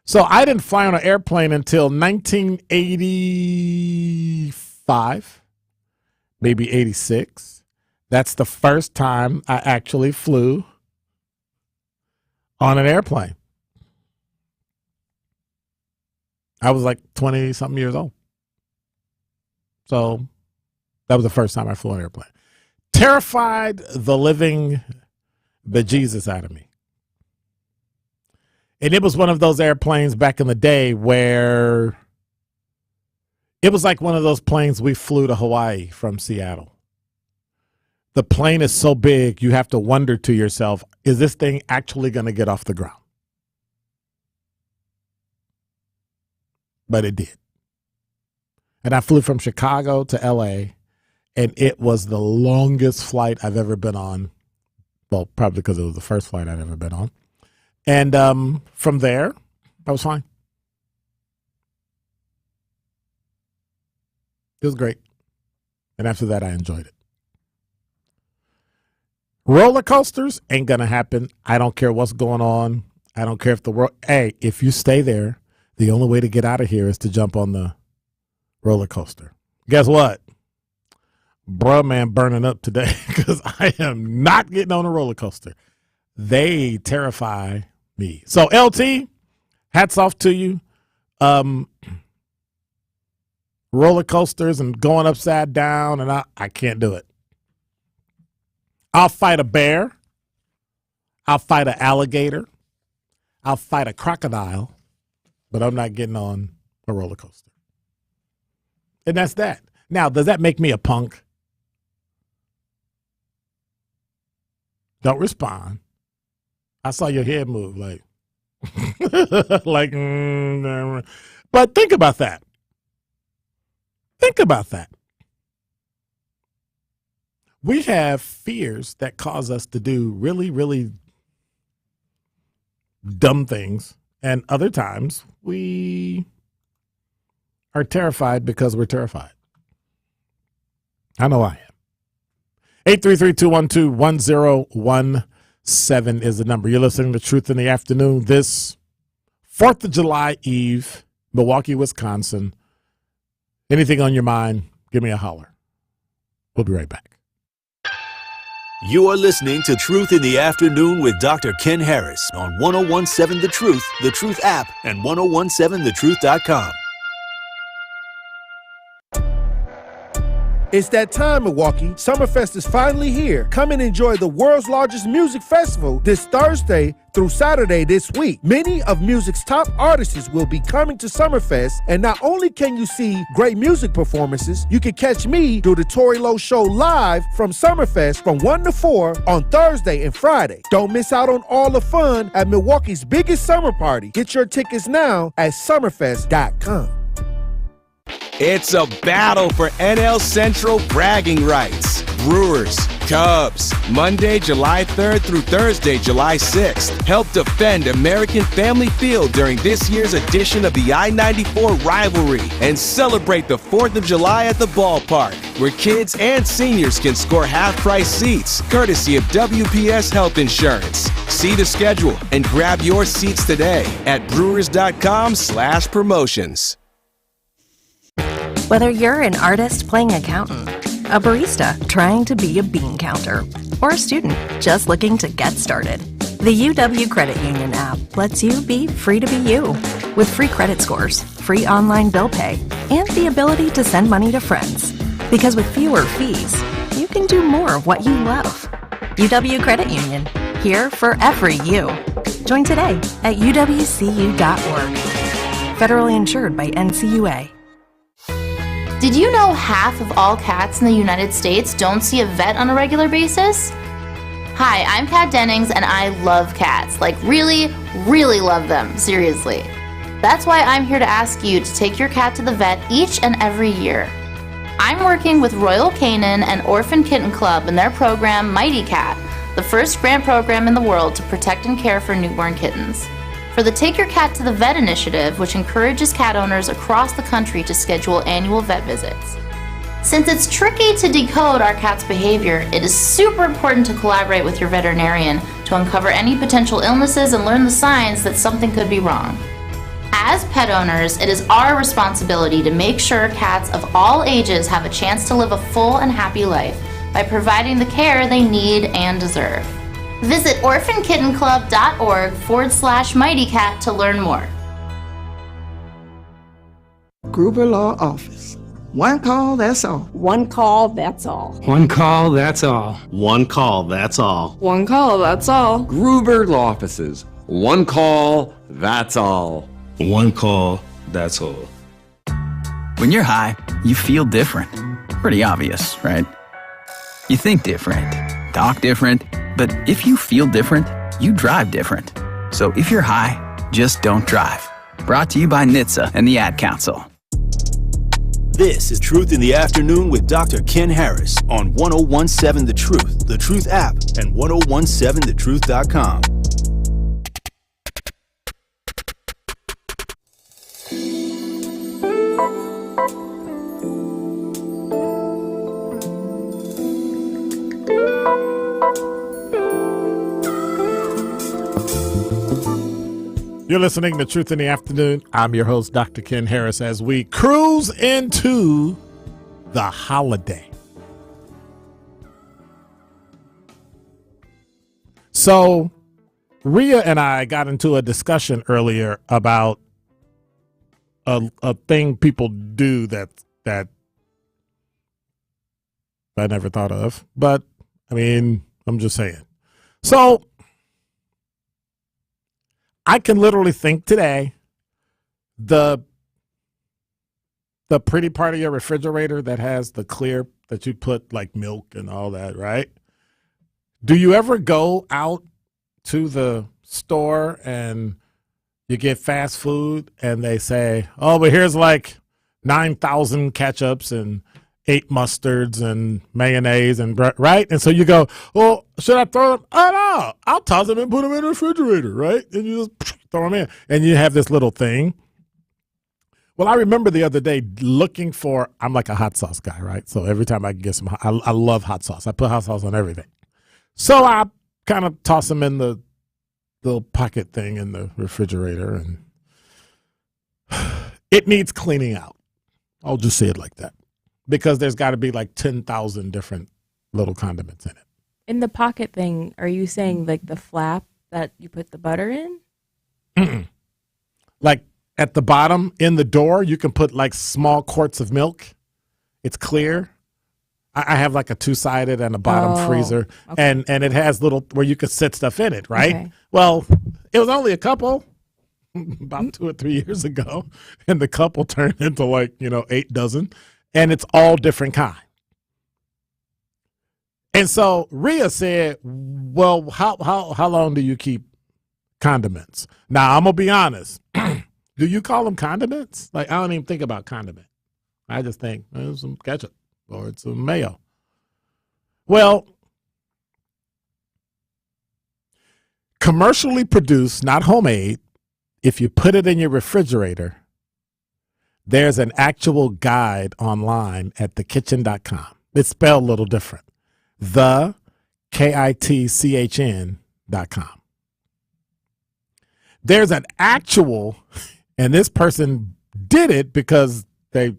So I didn't fly on an airplane until 1985, maybe 86. That's the first time I actually flew on an airplane. I was like 20-something years old. So that was the first time I flew on an airplane. Terrified the living bejesus out of me. And it was one of those airplanes back in the day where it was like one of those planes we flew to Hawaii from Seattle. The plane is so big, you have to wonder to yourself, is this thing actually going to get off the ground? But it did. And I flew from Chicago to LA, and it was the longest flight I've ever been on. Well, probably because it was the first flight I'd ever been on. And from there, I was fine. It was great. And after that, I enjoyed it. Roller coasters ain't going to happen. I don't care what's going on. I don't care if the world. Hey, if you stay there, the only way to get out of here is to jump on the roller coaster. Guess what? Bruh, man, burning up today because I am not getting on a roller coaster. They terrify me. So, LT, hats off to you. Roller coasters and going upside down, and I can't do it. I'll fight a bear. I'll fight an alligator. I'll fight a crocodile, but I'm not getting on a roller coaster. And that's that. Now, does that make me a punk? Don't respond. I saw your head move like, but think about that. Think about that. We have fears that cause us to do really, really dumb things. And other times we are terrified because we're terrified. I know I am. 833-212-1017 is the number. You're listening to Truth in the Afternoon this 4th of July Eve, Milwaukee, Wisconsin. Anything on your mind, give me a holler. We'll be right back. You are listening to Truth in the Afternoon with Dr. Ken Harris on 1017 The Truth app, and 1017thetruth.com. It's that time, Milwaukee. Summerfest is finally here. Come and enjoy the world's largest music festival this Thursday through Saturday this week. Many of music's top artists will be coming to Summerfest, and not only can you see great music performances, you can catch me do the Tory Lowe Show live from Summerfest from 1 to 4 on Thursday and Friday. Don't miss out on all the fun at Milwaukee's biggest summer party. Get your tickets now at summerfest.com. It's a battle for NL Central bragging rights. Brewers, Cubs, Monday, July 3rd through Thursday, July 6th. Help defend American Family Field during this year's edition of the I-94 rivalry and celebrate the 4th of July at the ballpark, where kids and seniors can score half-price seats, courtesy of WPS Health Insurance. See the schedule and grab your seats today at brewers.com/promotions. Whether you're an artist playing accountant, a barista trying to be a bean counter, or a student just looking to get started, the UW Credit Union app lets you be free to be you. With free credit scores, free online bill pay, and the ability to send money to friends. Because with fewer fees, you can do more of what you love. UW Credit Union, here for every you. Join today at uwcu.org. Federally insured by NCUA. Did you know half of all cats in the United States don't see a vet on a regular basis? Hi, I'm Kat Dennings and I love cats. Like really, really love them, seriously. That's why I'm here to ask you to take your cat to the vet each and every year. I'm working with Royal Canin and Orphan Kitten Club in their program Mighty Cat, the first grant program in the world to protect and care for newborn kittens. For the Take Your Cat to the Vet initiative, which encourages cat owners across the country to schedule annual vet visits. Since it's tricky to decode our cat's behavior, it is super important to collaborate with your veterinarian to uncover any potential illnesses and learn the signs that something could be wrong. As pet owners, it is our responsibility to make sure cats of all ages have a chance to live a full and happy life by providing the care they need and deserve. Visit orphankittenclub.org/mightycat to learn more. Gruber Law Office. One call, that's all. One call, that's all. One call, that's all. One call, that's all. One call, that's all. Gruber Law Offices. One call, that's all. One call, that's all. When you're high, you feel different. Pretty obvious, right? You think different, talk different, but if you feel different, you drive different. So if you're high, just don't drive. Brought to you by NHTSA and the Ad Council. This is Truth in the Afternoon with Dr. Ken Harris on 1017 The Truth, The Truth app, and 1017thetruth.com. You're listening to Truth in the Afternoon. I'm your host, Dr. Ken Harris, as we cruise into the holiday. So, Rhea and I got into a discussion earlier about a thing people do that I never thought of. But, I mean, I'm just saying. So, I can literally think today, the pretty part of your refrigerator that has the clear, that you put like milk and all that, right? Do you ever go out to the store and you get fast food and they say, oh, but here's like 9,000 ketchups and 8 mustards and mayonnaise and right? And so you go, well, should I throw them? Oh, no, I'll toss them and put them in the refrigerator, right? And you just throw them in. And you have this little thing. Well, I remember the other day looking for, I'm like a hot sauce guy, right? So every time I can get some, I love hot sauce. I put hot sauce on everything. So I kind of toss them in the little pocket thing in the refrigerator, and it needs cleaning out. I'll just say it like that. Because there's got to be like 10,000 different little condiments in it. In the pocket thing, are you saying like the flap that you put the butter in? Mm-mm. Like at the bottom in the door, you can put like small quarts of milk. It's clear. I have like a 2-sided and a bottom freezer. Okay. And it has little where you can set stuff in it, right? Okay. Well, it was only a couple about 2 or 3 years ago. And the couple turned into like, 8 dozen. And it's all different kind. And so Rhea said, well, how long do you keep condiments? Now, I'm going to be honest. Do you call them condiments? Like, I don't even think about condiment. I just think it's some ketchup or it's some mayo. Well, commercially produced, not homemade, if you put it in your refrigerator, there's an actual guide online at thekitchen.com. It's spelled a little different. KITCHN.com. There's an actual, and this person did it because they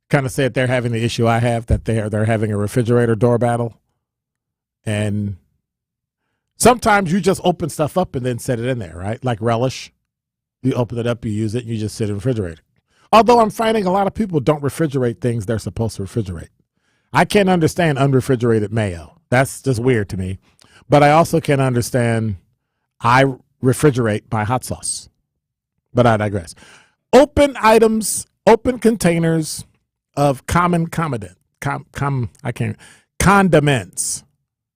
kind of said they're having the issue I have, that they're having a refrigerator door battle. And sometimes you just open stuff up and then set it in there, right? Like relish. You open it up, you use it, and you just sit in the refrigerator. Although I'm finding a lot of people don't refrigerate things they're supposed to refrigerate. I can't understand unrefrigerated mayo. That's just weird to me. But I also can't understand I refrigerate my hot sauce. But I digress. Open items, open containers of common condiments,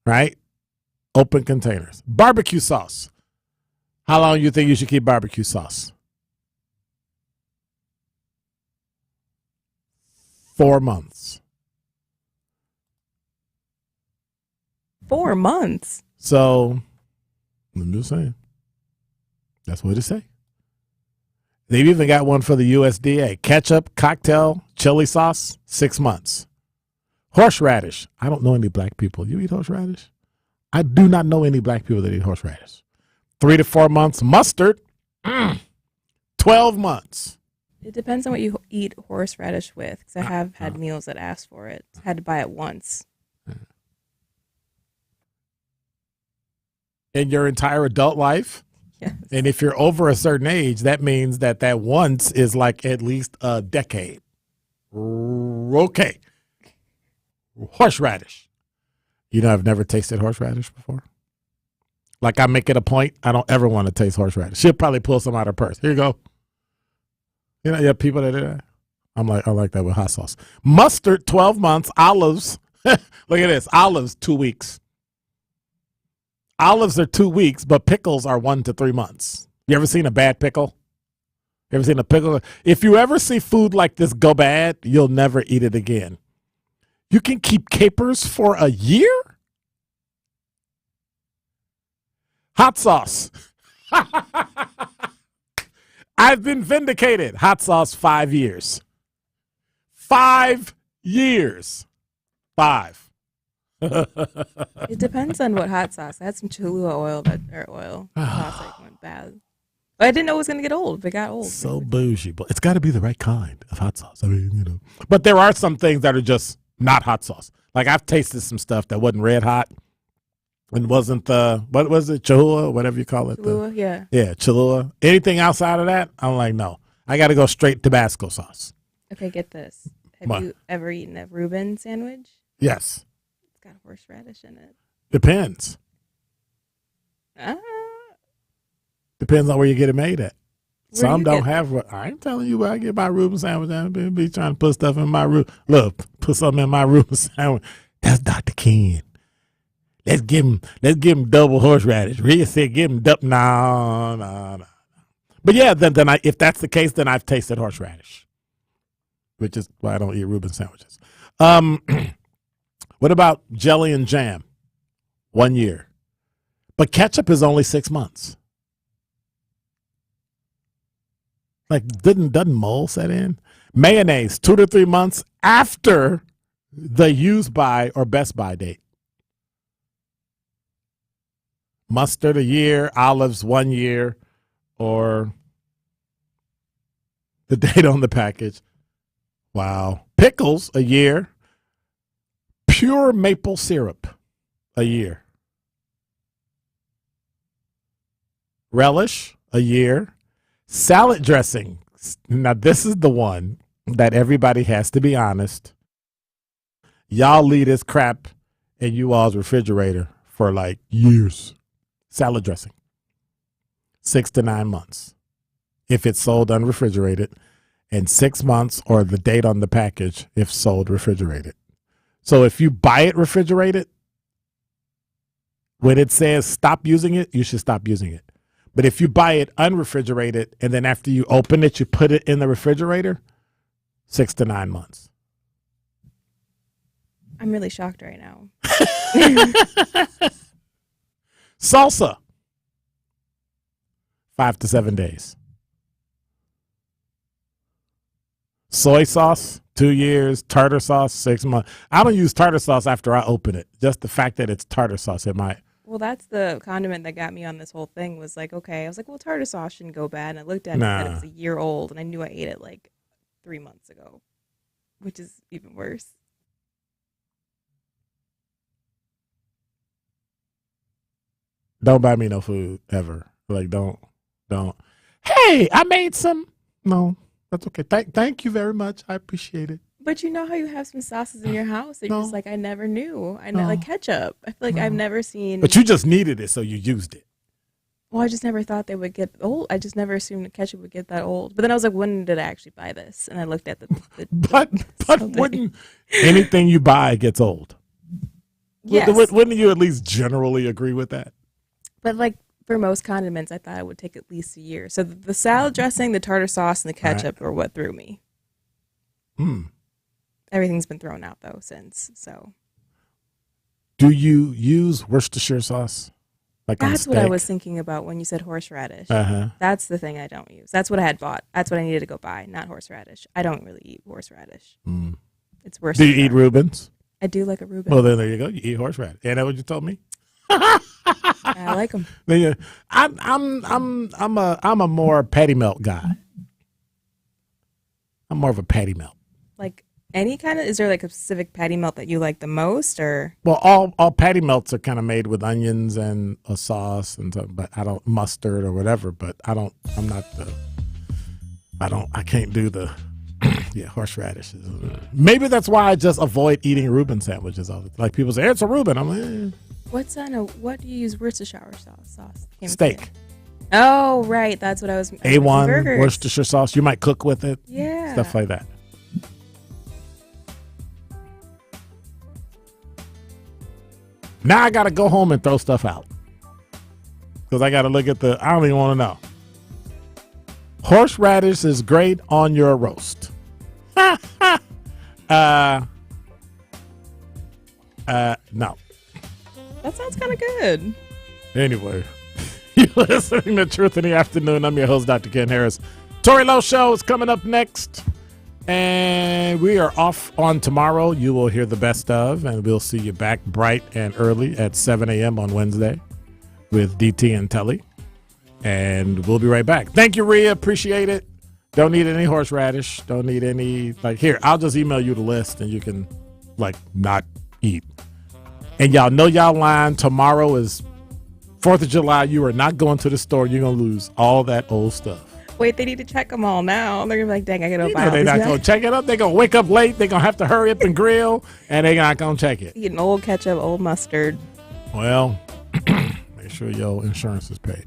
right? Open containers. Barbecue sauce. How long do you think you should keep barbecue sauce? 4 months. 4 months? So, I'm just saying. That's what it say. They've even got one for the USDA. Ketchup, cocktail, chili sauce, 6 months. Horseradish. I don't know any black people. You eat horseradish? I do not know any black people that eat horseradish. 3 to 4 months. Mustard, 12 months. It depends on what you eat horseradish with, because I have had meals that ask for it. I had to buy it once. In your entire adult life? Yes. And if you're over a certain age, that means that once is like at least a decade. Okay. Horseradish. I've never tasted horseradish before. Like I make it a point, I don't ever want to taste horseradish. She'll probably pull some out of her purse. Here you go. You know, you have people that do that. I like that with hot sauce. Mustard, 12 months. Olives, look at this. Olives, 2 weeks. Olives are 2 weeks, but pickles are 1 to 3 months. You ever seen a bad pickle? You ever seen a pickle? If you ever see food like this go bad, you'll never eat it again. You can keep capers for a year? Hot sauce. I've been vindicated. Hot sauce, 5 years. 5 years. 5. It depends on what hot sauce. I had some Cholula oil sauce that went bad. But I didn't know it was going to get old. But it got old. So bougie, but it's got to be the right kind of hot sauce. I mean, you know. But there are some things that are just not hot sauce. Like I've tasted some stuff that wasn't red hot and wasn't what was it, Cholula, whatever you call it. Cholula, yeah. Yeah, Cholula. Anything outside of that, I'm like, no. I got to go straight Tabasco sauce. Okay, get this. Have you ever eaten a Reuben sandwich? Yes. It's got horseradish in it. Depends. Depends on where you get it made at. Some don't have. I ain't telling you where I get my Reuben sandwich. I be trying to put stuff in my Reuben. Look, put something in my Reuben sandwich. That's Dr. Ken. Let's give him double horseradish. Rhea said, give him double. No. But yeah, then if that's the case, then I've tasted horseradish, which is why I don't eat Reuben sandwiches. What about jelly and jam? 1 year. But ketchup is only 6 months. Like, doesn't mold set in? Mayonnaise, 2 to 3 months after the use by or best by date. Mustard, a year. Olives, 1 year. Or the date on the package. Wow. Pickles, a year. Pure maple syrup, a year. Relish, a year. Salad dressing. Now, this is the one that everybody has to be honest. Y'all leave this crap in you all's refrigerator for like years. Salad dressing. 6 to 9 months. If it's sold unrefrigerated. And 6 months or the date on the package if sold refrigerated. So if you buy it refrigerated, when it says stop using it, you should stop using it. But if you buy it unrefrigerated and then after you open it, you put it in the refrigerator, 6 to 9 months. I'm really shocked right now. Salsa, 5 to 7 days. Soy sauce, 2 years. Tartar sauce, 6 months. I don't use tartar sauce after I open it. Just the fact that it's tartar sauce, it might. Well, that's the condiment that got me on this whole thing was like, okay, I was like, well, tartar sauce shouldn't go bad. And I looked at it and it was a year old, and I knew I ate it like 3 months ago, which is even worse. Don't buy me no food ever. Like, don't. Hey, I made some. No, that's okay. Thank you very much. I appreciate it. But you know how you have some sauces in your house that you're just like, I never knew. Like ketchup. I feel like I've never seen. But you just needed it, so you used it. Well, I just never thought they would get old. I just never assumed ketchup would get that old. But then I was like, when did I actually buy this? And I looked at the but wouldn't anything you buy gets old? Yes. Wouldn't you at least generally agree with that? But like for most condiments, I thought it would take at least a year. So the salad dressing, the tartar sauce, and the ketchup are what threw me. Everything's been thrown out though since. So, do you use Worcestershire sauce? Like that's what I was thinking about when you said horseradish. That's the thing I don't use. That's what I had bought. That's what I needed to go buy, not horseradish. I don't really eat horseradish. It's worse. Do you eat Reubens? I do like a Reuben. Well, then there you go. You eat horseradish. Ain't that what you told me? I like them. I'm a more patty melt guy. I'm more of a patty melt. Like any kind of, is there like a specific patty melt that you like the most, or? Well, all patty melts are kind of made with onions and a sauce and stuff, but I don't mustard or whatever. But I can't do the horseradishes. Maybe that's why I just avoid eating Reuben sandwiches. Like people say, it's a Reuben. I'm like, What do you use Worcestershire sauce? Steak. Oh, right. That's what I was. A1 Worcestershire sauce. You might cook with it. Yeah. Stuff like that. Now I got to go home and throw stuff out. Because I got to look at I don't even want to know. Horseradish is great on your roast. No. That sounds kind of good. Anyway, you're listening to Truth in the Afternoon. I'm your host, Dr. Ken Harris. Tori Lowe Show is coming up next. And we are off on tomorrow. You will hear the best of, and we'll see you back bright and early at 7 a.m. on Wednesday with DT and Telly. And we'll be right back. Thank you, Rhea. Appreciate it. Don't need any horseradish. Don't need any, here, I'll just email you the list and you can, not eat. And y'all know y'all lying. Tomorrow is 4th of July. You are not going to the store. You're going to lose all that old stuff. Wait, they need to check them all now. They're going to be like, dang, I got to buy all they're not going to check it up. They're going to wake up late. They're going to have to hurry up and grill, and they're not going to check it. Eating old ketchup, old mustard. Well, make sure your insurance is paid.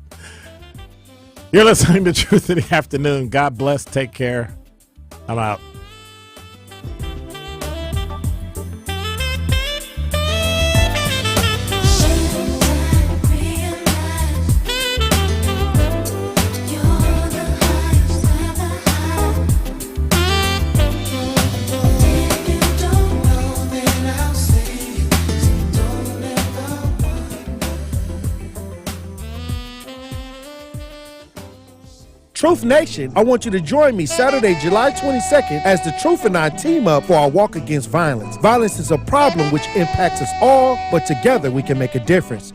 You're listening to Truth in the Afternoon. God bless. Take care. I'm out. Truth Nation, I want you to join me Saturday, July 22nd as the Truth and I team up for our walk against violence. Violence is a problem which impacts us all, but together we can make a difference.